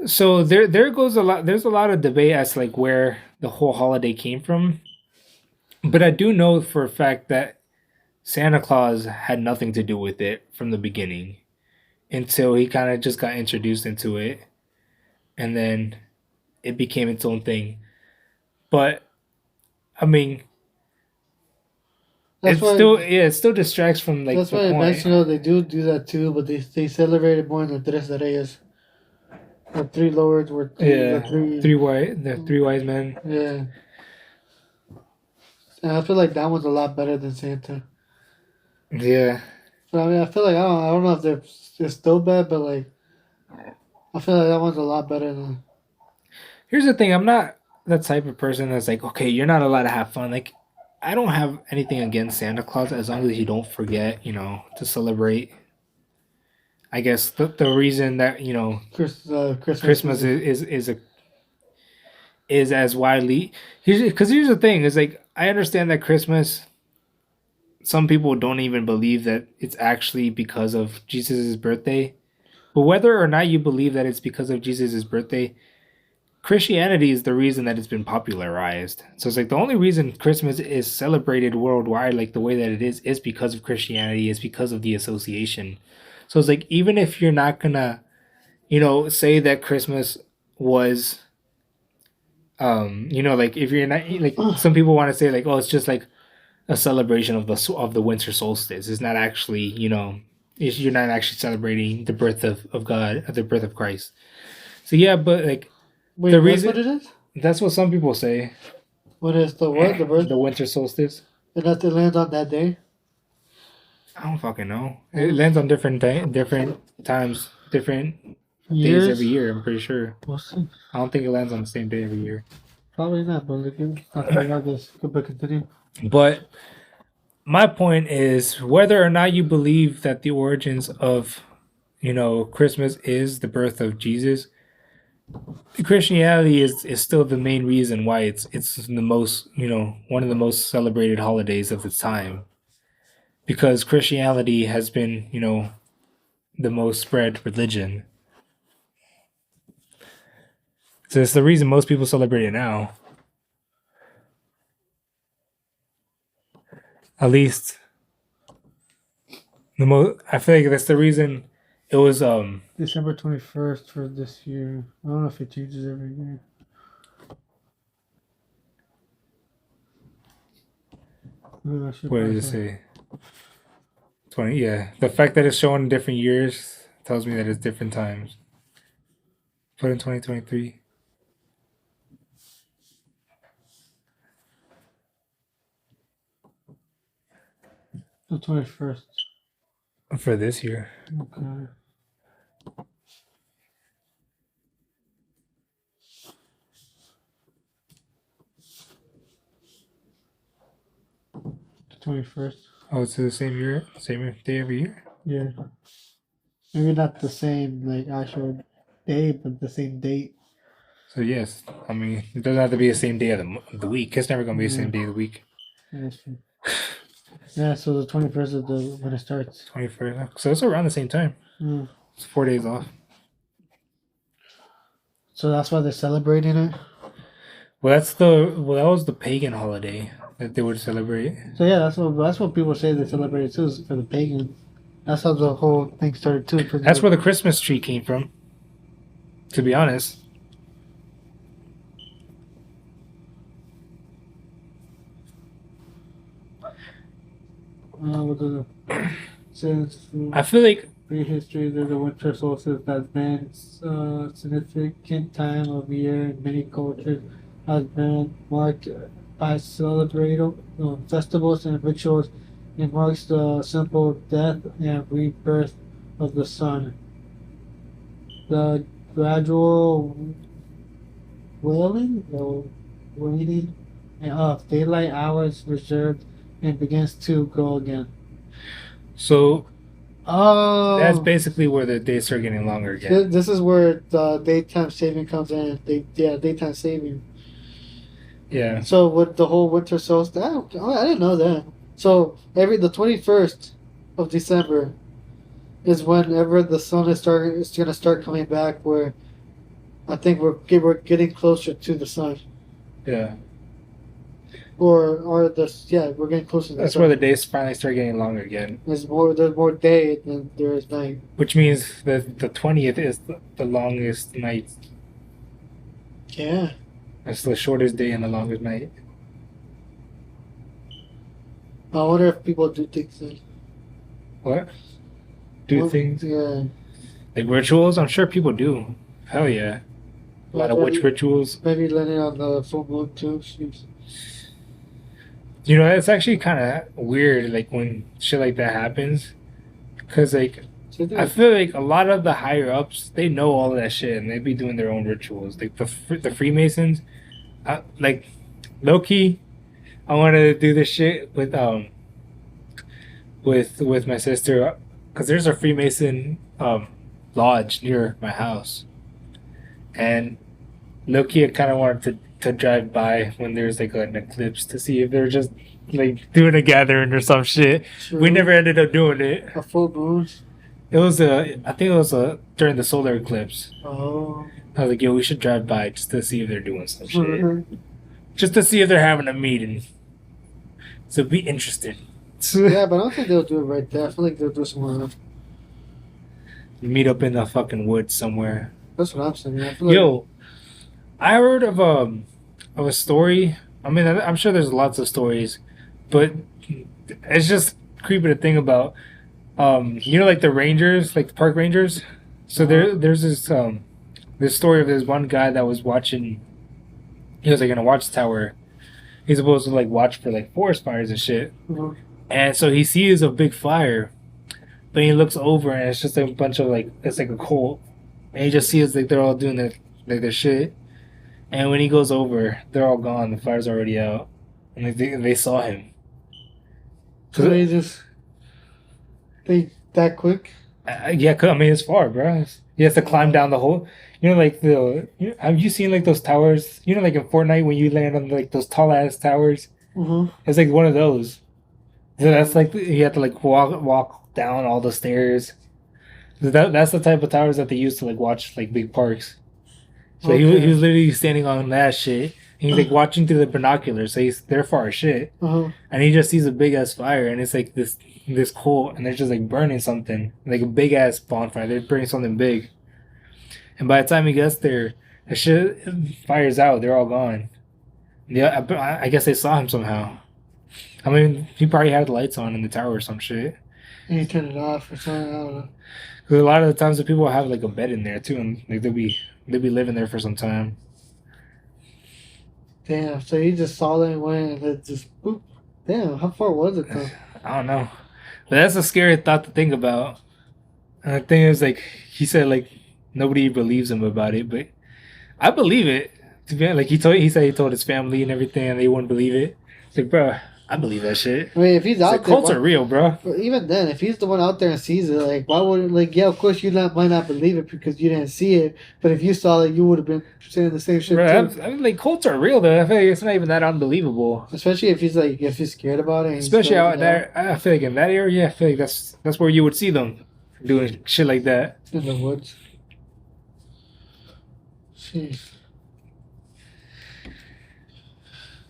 so there goes a lot. There's a lot of debate as to like where the whole holiday came from. But I do know for a fact that Santa Claus had nothing to do with it from the beginning until he kind of just got introduced into it, and then it became its own thing. But I mean, That's why. it still distracts from like That's the why in point. Mexico they do that too, but they celebrate it more than the Tres Reyes. The three lords were the Yeah, three. the three wise men. Yeah, and I feel like that one's a lot better than Santa. Yeah. But I mean, I feel like I don't know if they're still bad, but like I feel like that one's a lot better than. Here's the thing: I'm not the type of person that's like, okay, you're not allowed to have fun. Like, I don't have anything against Santa Claus as long as you don't forget, to celebrate. I guess the reason that Christmas Christmas is as widely here's the thing is like I understand that Christmas, some people don't even believe that it's actually because of Jesus' birthday. But whether or not you believe that it's because of Jesus' birthday, Christianity is the reason that it's been popularized. So it's like the only reason Christmas is celebrated worldwide like the way that it is because of Christianity, is because of the association. So it's like even if you're not gonna, say that Christmas was like if you're not like some people want to say like, oh, it's just like a celebration of the winter solstice. It's not actually, you're not actually celebrating the birth of God, the birth of Christ. So yeah, but like Wait, the that's reason what it is? that's what some people say. What is the what? The birth? The winter solstice. And that it lands on that day? I don't fucking know. It lands on different times, different days Years? every year. I'm pretty sure. We'll see. I don't think it lands on the same day every year. Probably not, but look, I got this. But continue. But my point is whether or not you believe that the origins of, Christmas is the birth of Jesus, Christianity is still the main reason why it's the most, one of the most celebrated holidays of its time. Because Christianity has been, the most spread religion. So it's the reason most people celebrate it now. At least the most. I feel like that's the reason it was. December 21st for this year. I don't know if it changes every year. What did it say? 20. Yeah, the fact that it's showing different years tells me that it's different times. Put in 2023. The 21st. for this year. Okay. The 21st. Oh, it's the same year, same day every year. Yeah. Maybe not the same like actual day, but the same date. So yes, I mean it doesn't have to be the same day of the week. It's never gonna be the same day of the week. Yeah, that's true. Yeah, so the 21st is the when it starts. 21st. So it's around the same time. Mm. It's 4 days off. So that's why they're celebrating it. Well, that was the pagan holiday that they would celebrate. So yeah, that's what people say they celebrate it too, is for the pagan. That's how the whole thing started too. That's where the Christmas tree came from. To be honest. What does it says? I feel like Prehistory, there's a winter solstice that's been a significant time of year in many cultures, has been marked by festivals and rituals. It marks the simple death and rebirth of the sun. The gradual waning of daylight hours reserved and begins to grow again. so. Oh, That's basically where the days start getting longer again. This is where the daytime saving comes in. Daytime saving. Yeah. So with the whole winter solstice, I didn't know that. So the 21st of December is whenever the sun is gonna start coming back. Where I think we're getting closer to the sun. Yeah. We're getting closer to the That's sun. where the days finally start getting longer again. There's more day than there is night. Which means that the 20th is the longest night. Yeah. It's the shortest day and the longest night. I wonder if people do things then. What? Do things? Yeah. Like rituals? I'm sure people do. Hell yeah. A lot of witch rituals. Maybe landing on the full moon too. Jeez. You know, it's actually kind of weird, like when shit like that happens, because like I feel like a lot of the higher ups they know all of that shit and they be doing their own rituals. Like the Freemasons, like low key, I want to do this shit with my sister, because there's a Freemason lodge near my house, and low key I kind of wanted to drive by when there's like an eclipse to see if they're just like doing a gathering or some shit. True. We never ended up doing it. A full moon. It was I think it was during the solar eclipse. Oh. I was like, yo, we should drive by just to see if they're doing some shit. Just to see if they're having a meeting. So be interested. Yeah, but I don't think they'll do it right there. I feel like they'll do it somewhere else. Meet up in the fucking woods somewhere. That's what I'm saying. I feel like Yo, I heard of a story. I mean, I'm sure there's lots of stories, but it's just creepy to think about. You know, like the rangers, like the park rangers. So there's this story of this one guy that was watching. He was like in a watchtower. He's supposed to like watch for like forest fires and shit. Mhm. And so he sees a big fire, but he looks over and it's just a bunch of like it's like a cult, and he just sees like they're all doing their shit. And when he goes over, they're all gone. The fire's already out, and like, they saw him. So they that quick. Yeah, I mean it's far, bro. He has to climb down the whole. You know, like have you seen like those towers? You know, like in Fortnite when you land on like those tall ass towers. Mm-hmm. It's like one of those. So that's like you have to like walk down all the stairs. So that's the type of towers that they use to like watch like big parks. So he was literally standing on that shit. And he's like watching through the binoculars, so they're far as shit. Uh-huh. And he just sees a big ass fire, and it's like this coal, and they're just like burning something, like a big ass bonfire. They're burning something big. And by the time he gets there, the shit fires out. They're all gone. Yeah, I guess they saw him somehow. I mean, he probably had the lights on in the tower or some shit. And he turned it off or something. I don't know. Because a lot of the times the people have like a bed in there too, and like they'll be living there for some time. Damn. So he just saw them and went and it just boop. Damn. How far was it though? I don't know. But that's a scary thought to think about. And the thing is, like, he said, like, nobody believes him about it, but I believe it. To be honest, like, he said he told his family and everything, and they wouldn't believe it. It's like, bro, I believe that shit. I mean, if he's It's like, out there, cults are real, bro. but even then, if he's the one out there and sees it, like, why would, like, yeah, of course you might not believe it because you didn't see it, but if you saw it, you would have been saying the same shit Bro, too. I mean, like, cults are real, though. I feel like it's not even that unbelievable. Especially if he's scared about it. And Especially he's out there, I feel like in that area, I feel like that's where you would see them doing shit like that. in the woods. Jeez.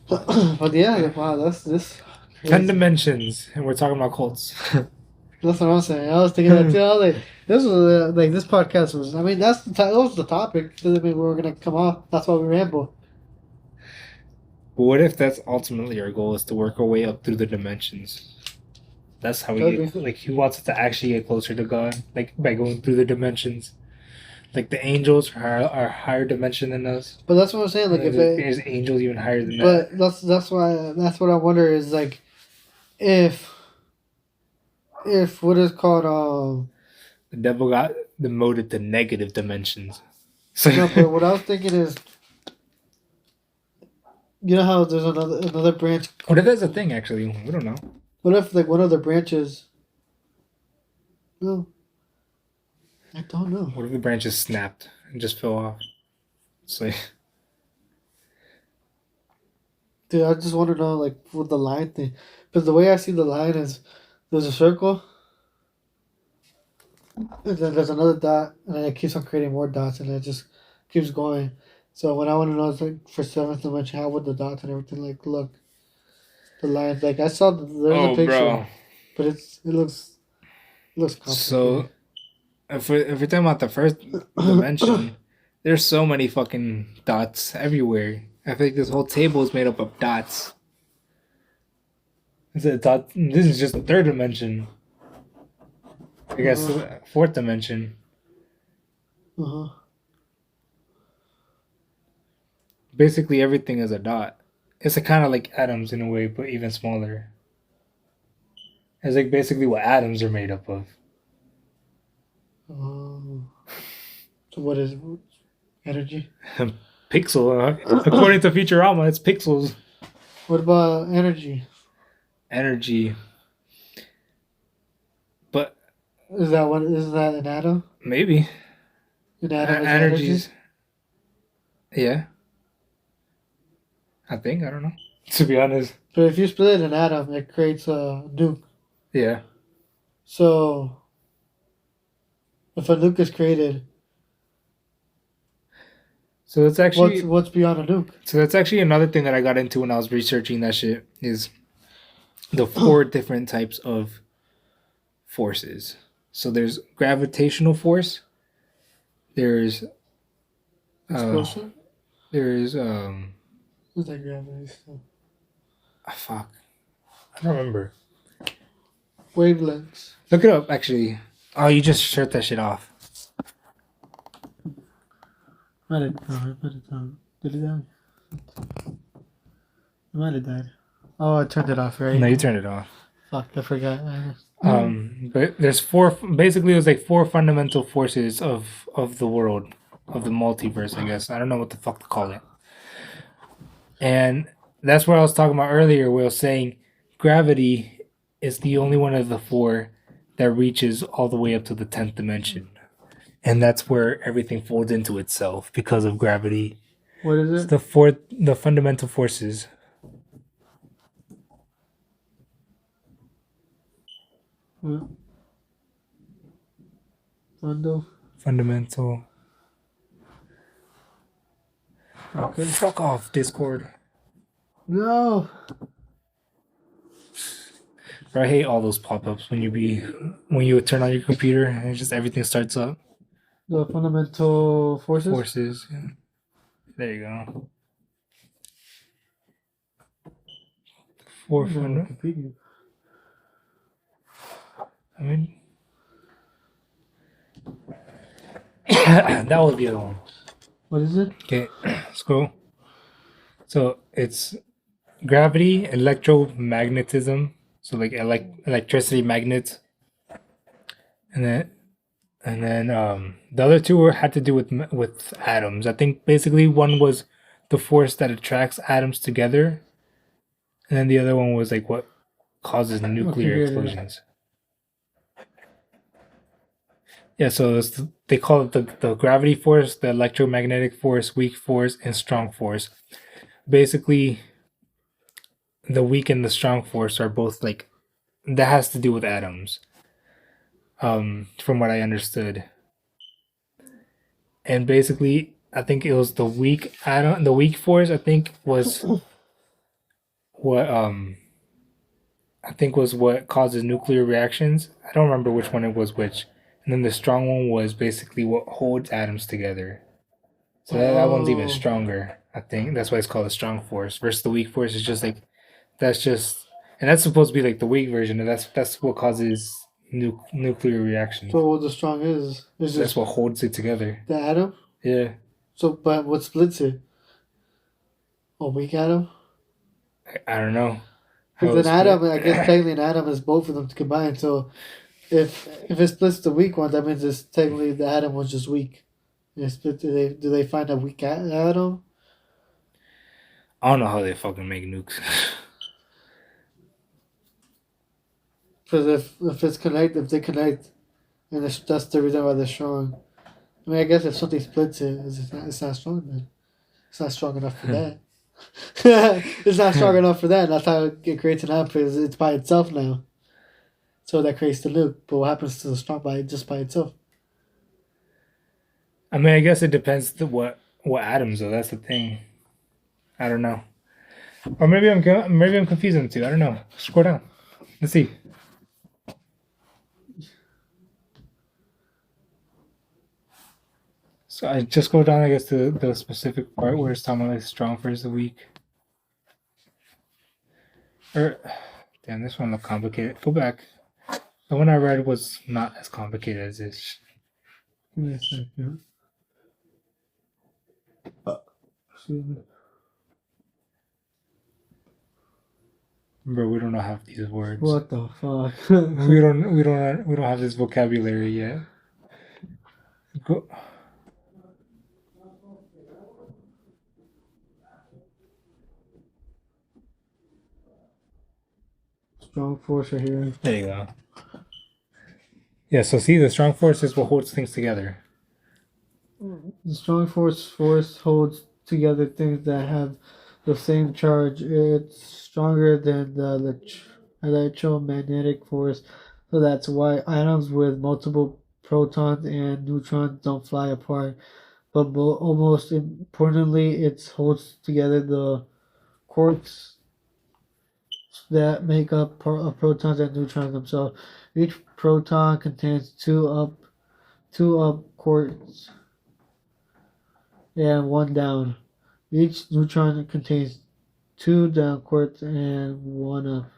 But yeah, wow, that's this. 10 dimensions, and we're talking about cults. That's what I'm saying. I was thinking that too. I was like, this was like this podcast was. I mean, that was the topic. Doesn't mean we were gonna come off. That's why we ramble. But what if that's ultimately our goal, is to work our way up through the dimensions? That's how we Could get, be. like, he wants us to actually get closer to God, like, by going through the dimensions. Like, the angels are a higher dimension than us. But that's what I'm saying. Like, if There's angels even higher than that. but that's what I wonder is like, if what is called The devil got demoted to negative dimensions. So, no, but what I was thinking is, you know how there's another branch. what if that's a thing, actually? We don't know. What if like one of the branches? No, I don't know. What if the branches snapped and just fell off? It's like, Dude, I just want to know like with the line thing, because the way I see the line is there's a circle, and then there's another dot, and then it keeps on creating more dots, and it just keeps going. So what I want to know is like for seventh dimension, how would the dots and everything like look? The lines, like I saw there's a picture, bro. but it looks complicated. So, if we're talking about the first dimension, there's so many fucking dots everywhere. I think this whole table is made up of dots. This is just the third dimension. I guess fourth dimension. Uh-huh. Basically, everything is a dot. It's a kind of like atoms in a way, but even smaller. It's like basically what atoms are made up of. So what is energy? Pixel. According to Futurama, it's pixels. What about energy? Energy. But Is that an atom? maybe. An atom is energy? Energies. Yeah. I think. I don't know. To be honest. But if you split an atom, it creates a nuke. Yeah. So if a nuke is created, So it's actually what's beyond a nuke? so that's actually another thing that I got into when I was researching that shit, is the 4 different types of forces. So there's gravitational force. There's Explosion? there's What's that gravity stuff? fuck. I don't remember. Wavelengths. Look it up actually. Oh, you just shut that shit off. I put it down. Did it down? I might have died. Oh, I turned it off, right? No, you turned it off. Fuck, I forgot. But there's 4. Basically, it was like 4 fundamental forces of the world, of the multiverse. I guess I don't know what the fuck to call it. And that's what I was talking about earlier. Where I was saying gravity is the only one of the 4 that reaches all the way up to the 10th dimension, and that's where everything folds into itself because of gravity. What is it? The fundamental forces. What? Fundamental. Okay. Fuck off, Discord. No. I hate all those pop-ups when you turn on your computer and it's just everything starts up. The fundamental forces? Forces. Yeah. There you go. 4 fundamental. I mean, that was the other one. What is it? Okay, scroll. So it's gravity, electromagnetism, So like electricity magnets, and then the other two had to do with atoms. I think basically one was the force that attracts atoms together, and then the other one was like what causes nuclear explosions. Yeah, so they call it the gravity force, the electromagnetic force, weak force, and strong force. Basically, the weak and the strong force are both like that has to do with atoms. From what I understood, and basically, I think it was the weak atom, the weak force. What I think was what causes nuclear reactions. I don't remember which one it was which. And then the strong one was basically what holds atoms together. So that one's even stronger. I think that's why it's called a strong force. Versus the weak force is just like that's just, and that's supposed to be like the weak version, and that's what causes nuclear reactions. So what the strong is That's just what holds it together. the atom. Yeah, So, but what splits it? A weak atom. I don't know. Because an atom, I guess technically an atom is both of them combined. So if it splits the weak one, that means it's technically the atom was just weak. And it split, do they find a weak atom? I don't know how they fucking make nukes. Because if it's if they connect, and that's the reason why they're strong. I mean, I guess if something splits it, it's not strong then. It's not strong enough for that. It's not strong enough for that. That's how it creates an atom, because it's by itself now. So that creates the nuke. But what happens to the strong by itself? I mean, I guess it depends to what atoms though. That's the thing. I don't know. Or maybe I'm confusing the two. I don't know. Scroll down. Let's see. So I just go down, I guess, to the specific part where it's talking about like strong versus the weak. Or, damn, this one looked complicated. Go back. The one I read was not as complicated as this. Give me a second. Excuse me. Bro, we don't know half these words. What the fuck? we don't have this vocabulary yet. Go. Strong force right here. There you go. Yeah, so see, the strong force is what holds things together. The strong force holds together things that have the same charge. It's stronger than the electromagnetic force, so that's why atoms with multiple protons and neutrons don't fly apart. But almost importantly, it holds together the quarks that make up protons and neutrons themselves. Each proton contains two up quarks and one down. Each neutron contains two down quarks and one up.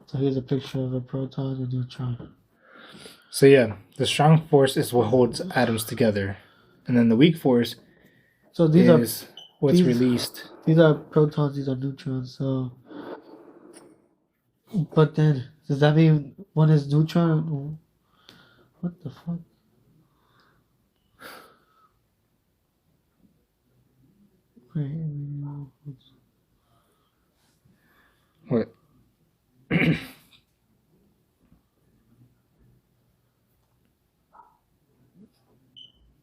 So here's a picture of a proton and neutron. So yeah, the strong force is what holds atoms together, and then the weak force So these is what's released. These are protons. These are neutrons. So, but then does that mean one is neutron? What the fuck? What?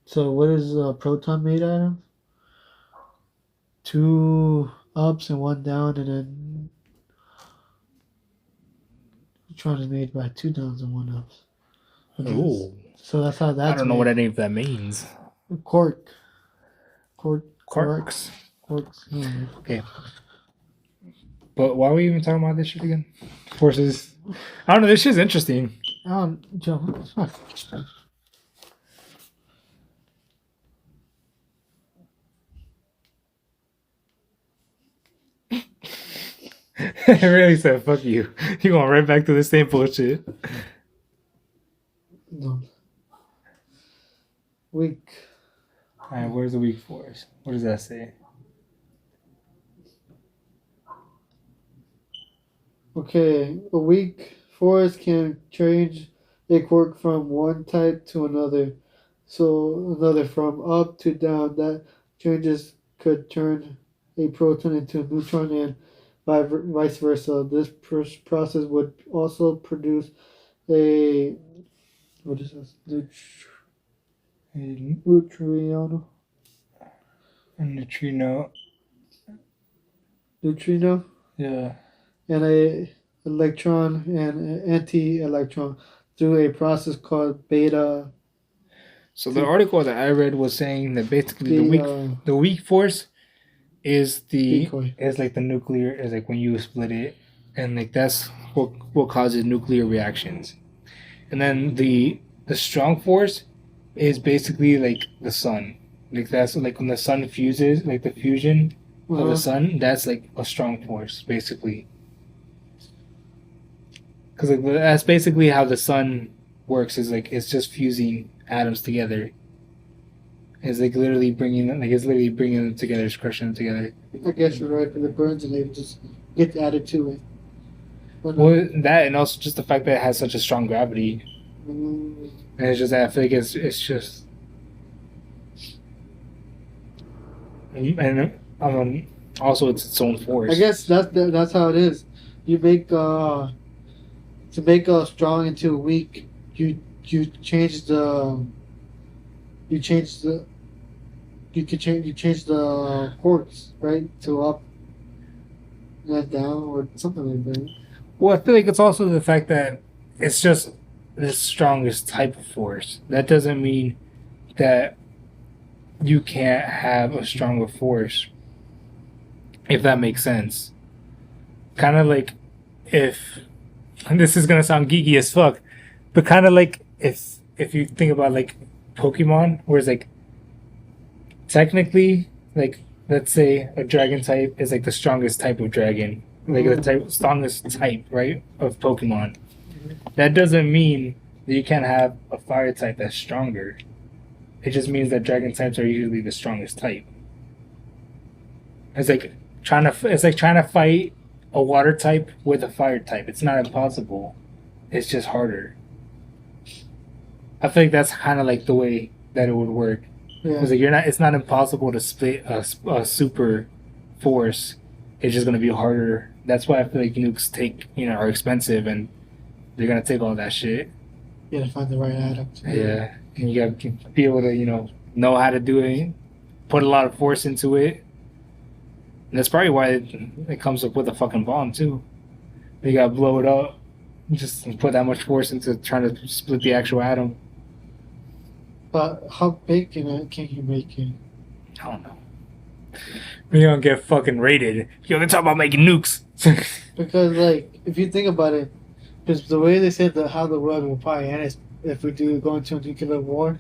So what is a proton made out of? Two ups and one down, and then neutron is made by two downs and one ups. Ooh. So that's how that's. I don't know what any of that means. Quarks. Okay. But why are we even talking about this shit again? Forces. I don't know. This shit's interesting. Joe, what the fuck? I really said, fuck you. You're going right back to the same bullshit. No. Weak. Alright, where's the weak force? What does that say? Okay, a weak force can change a quark from one type to another. So another from up to down. That changes could turn a proton into a neutron and vice versa. This process would also produce a what is this? Neutrino. A neutrino. Neutrino Yeah. and a electron and an anti-electron through a process called beta. So the article that I read was saying that basically the weak force Decoy. is like the nuclear is like when you split it, and like that's what causes nuclear reactions. And then the strong force is basically like the sun. Like that's like when the sun fuses, like the fusion of the sun. That's like a strong force, basically. Because like that's basically how the sun works. Is like it's just fusing atoms together. It's like it's literally bringing them together, it's crushing them together. I guess you're right, but it burns and they just get added to it. But Well, that and also just the fact that it has such a strong gravity, and it's just I feel like it's just and also it's its own force. I guess that's how it is. You make to make a strong into a weak. You change the you change the you change the quarks, right, to up and down or something like that. Well, I feel like it's also the fact that it's just the strongest type of force. That doesn't mean that you can't have a stronger force, if that makes sense. Kind of like if, and this is gonna sound geeky as fuck, but kind of like if you think about like Pokemon, where it's like technically like let's say a dragon type is like the strongest type of dragon, like the strongest type, right, of Pokemon. That doesn't mean that you can't have a fire type that's stronger. It just means that dragon types are usually the strongest type. It's like trying to fight a water type with a fire type. It's not impossible. It's just harder. I feel like that's kind of like the way that it would work. Yeah. It's like it's not impossible to split a super force. It's just gonna be harder. That's why I feel like nukes are expensive and they're gonna take all that shit. You gotta find the right atoms. Yeah, and you gotta be able to know how to do it, put a lot of force into it. And that's probably why it comes up with a fucking bomb too. You gotta blow it up, just put that much force into trying to split the actual atom. But how big can you make it? I don't know. We're gonna get fucking raided. Yo, they're talking about making nukes. Because like, if you think about it, because the way they said that how the world will probably end is if we do go into a nuclear war,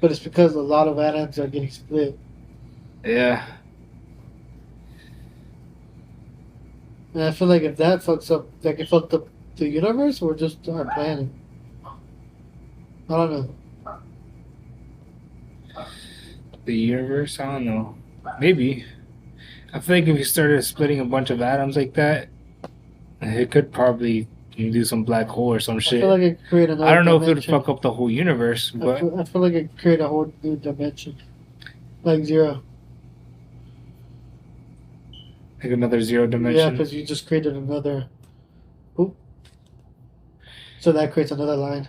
but it's because a lot of atoms are getting split. Yeah. And I feel like if that fucks up, like it fucked up the universe or just our planet. I don't know. The universe? I don't know. Maybe. I feel like if you started splitting a bunch of atoms like that, it could probably do some black hole or some shit. I feel like it could create another I don't know if it would dimension. fuck up the whole universe, but I feel like it could create a whole new dimension. Like zero. like another zero Yeah, dimension. because you just created another. Oop. So that creates another line.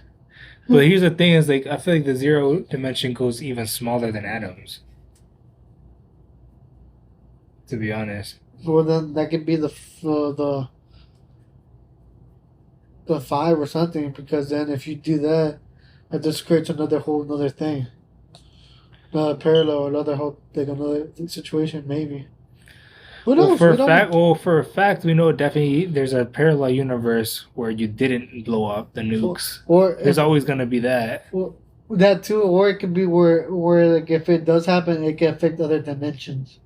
But here's the thing: is like I feel like the zero dimension goes even smaller than atoms. To be honest. Well, then that could be the 5 or something, because then if you do that, it just creates another thing. Another parallel, another whole like another situation maybe. Who knows? For a fact, we know definitely there's a parallel universe where you didn't blow up the nukes. Or There's always gonna be that. well, that too, or it could be where like if it does happen, it can affect other dimensions.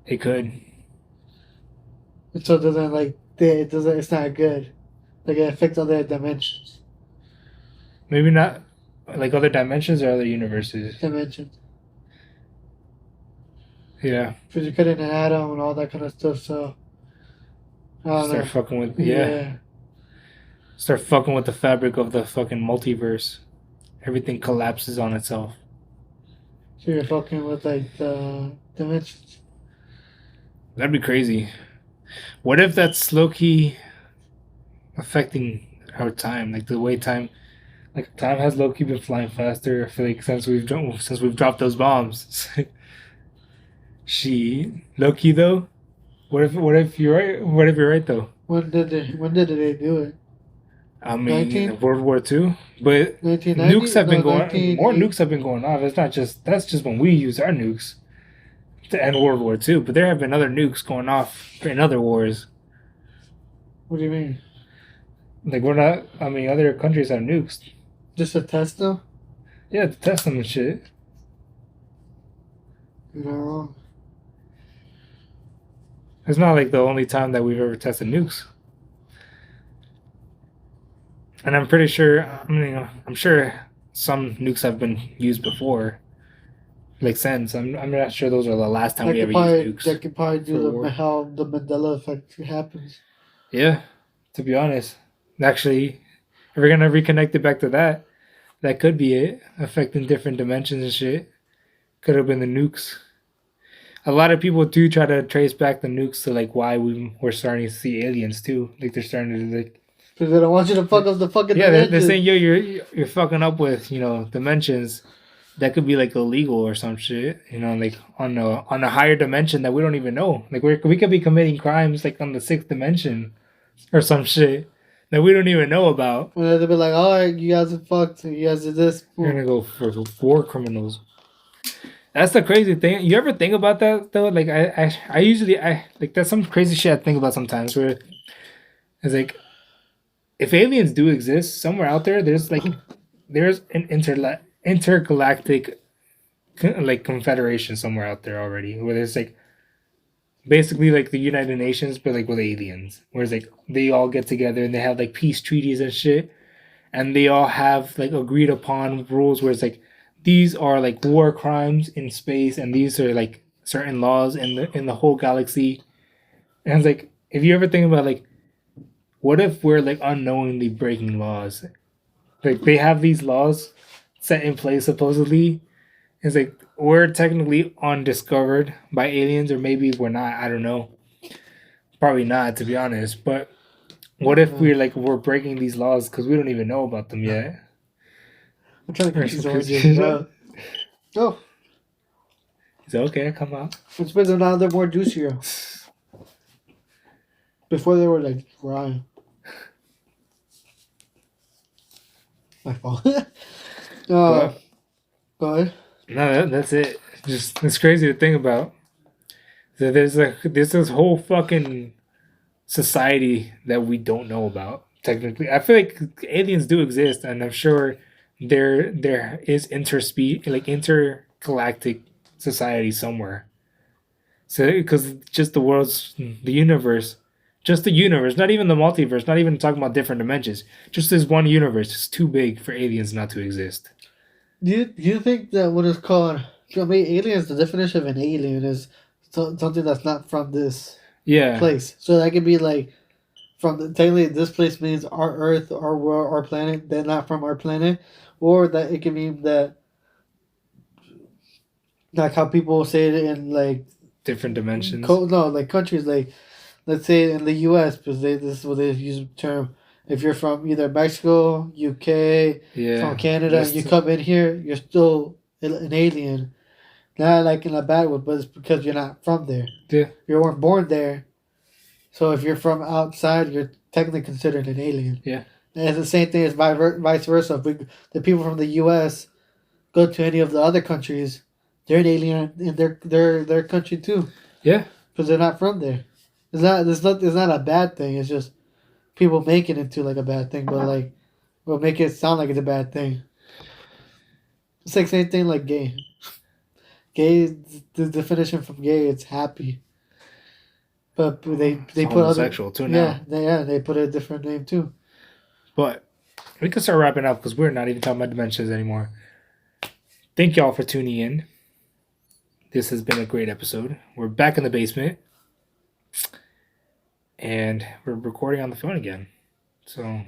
It could. So it doesn't like it doesn't. It's not good. Like it affects other dimensions. Maybe not like other dimensions or other universes. Dimensions. Yeah. Because you cut in an atom and all that kind of stuff. So Oh Start no. fucking with Yeah. Start fucking with the fabric of the fucking multiverse. Everything collapses on itself. So you're fucking with like the dimensions. That'd be crazy. What if that's low key affecting our time? Like the way time has low key been flying faster. I feel like since we've dropped those bombs. She low key though. What if you're right? What if you're right though? When did they do it? I 19? mean, World War II, but 1990? nukes have No, been going. More 1980. nukes have been going off. It's not just that's just when we use our nukes to end World War II. But there have been other nukes going off in other wars. What do you mean? Like we're not. I mean, other countries have nukes. Just a test though? Yeah, to test them and shit. No. It's not like the only time that we've ever tested nukes. And I'm pretty sure. I mean, I'm sure some nukes have been used before. Makes sense. I'm not sure those are the last time we ever used nukes. That could probably for do war. how the Mandela effect happens. Yeah, to be honest. Actually, if we're gonna reconnect it back to that, that could be it. Affecting different dimensions and shit. Could have been the nukes. A lot of people do try to trace back the nukes to like why we're starting to see aliens too. Like they're starting to like Because they don't want you to fuck up the fucking they're dimensions. saying you're fucking up with dimensions that could be like illegal or some shit. Like on a higher dimension that we don't even know. Like we could be committing crimes like on the sixth dimension or some shit that we don't even know about. And they'll be like, alright, you guys are fucked. You guys did this. We're gonna go for war criminals. That's the crazy thing. You ever think about that though? Like I usually like that's some crazy shit I think about sometimes where it's like if aliens do exist somewhere out there, there's an intergalactic like confederation somewhere out there already where there's like basically like the United Nations but like with aliens. Whereas like they all get together and they have like peace treaties and shit and they all have like agreed upon rules where it's like these are like war crimes in space and these are like certain laws in the whole galaxy. And it's like if you ever think about like what if we're like unknowingly breaking laws? Like they have these laws set in place supposedly. It's like we're technically undiscovered by aliens or maybe we're not, I don't know. Probably not to be honest, but what if we're breaking these laws because we don't even know about them yet? I'm trying to keep these oranges. Oh, Is it okay? Come out. it's been now they're more juicier. Before they were like dry. My fault. Go ahead. No, that's it. Just it's crazy to think about. So there's this whole fucking society that we don't know about. Technically, I feel like aliens do exist, and I'm sure there is intergalactic society somewhere. So because just the universe, just the universe, not even the multiverse, not even talking about different dimensions. Just this one universe is too big for aliens not to exist. Do you think that what is called? I mean, aliens. The definition of an alien is something that's not from this place. So that could be like technically this place means our Earth, our world, our planet. They're not from our planet, or that it can mean that like how people say it in like different dimensions. Like countries like let's say in the U.S. because this is what they use the term. If you're from either Mexico, UK, from Canada, and you come in here, you're still an alien. Not like in a bad way, but it's because you're not from there. Yeah. You weren't born there. So if you're from outside, you're technically considered an alien. Yeah. And it's the same thing as vice versa. If the people from the U.S. go to any of the other countries, they're an alien in their country too. Yeah. Because they're not from there. It's not a bad thing. It's just people make it into like a bad thing, but like will make it sound like it's a bad thing. It's like same thing like gay. Gay, the definition from gay, it's happy. But they put homosexual too now. They put a different name too. But we can start wrapping up because we're not even talking about dimensions anymore. Thank y'all for tuning in. This has been a great episode. We're back in the basement. and we're recording on the phone again. So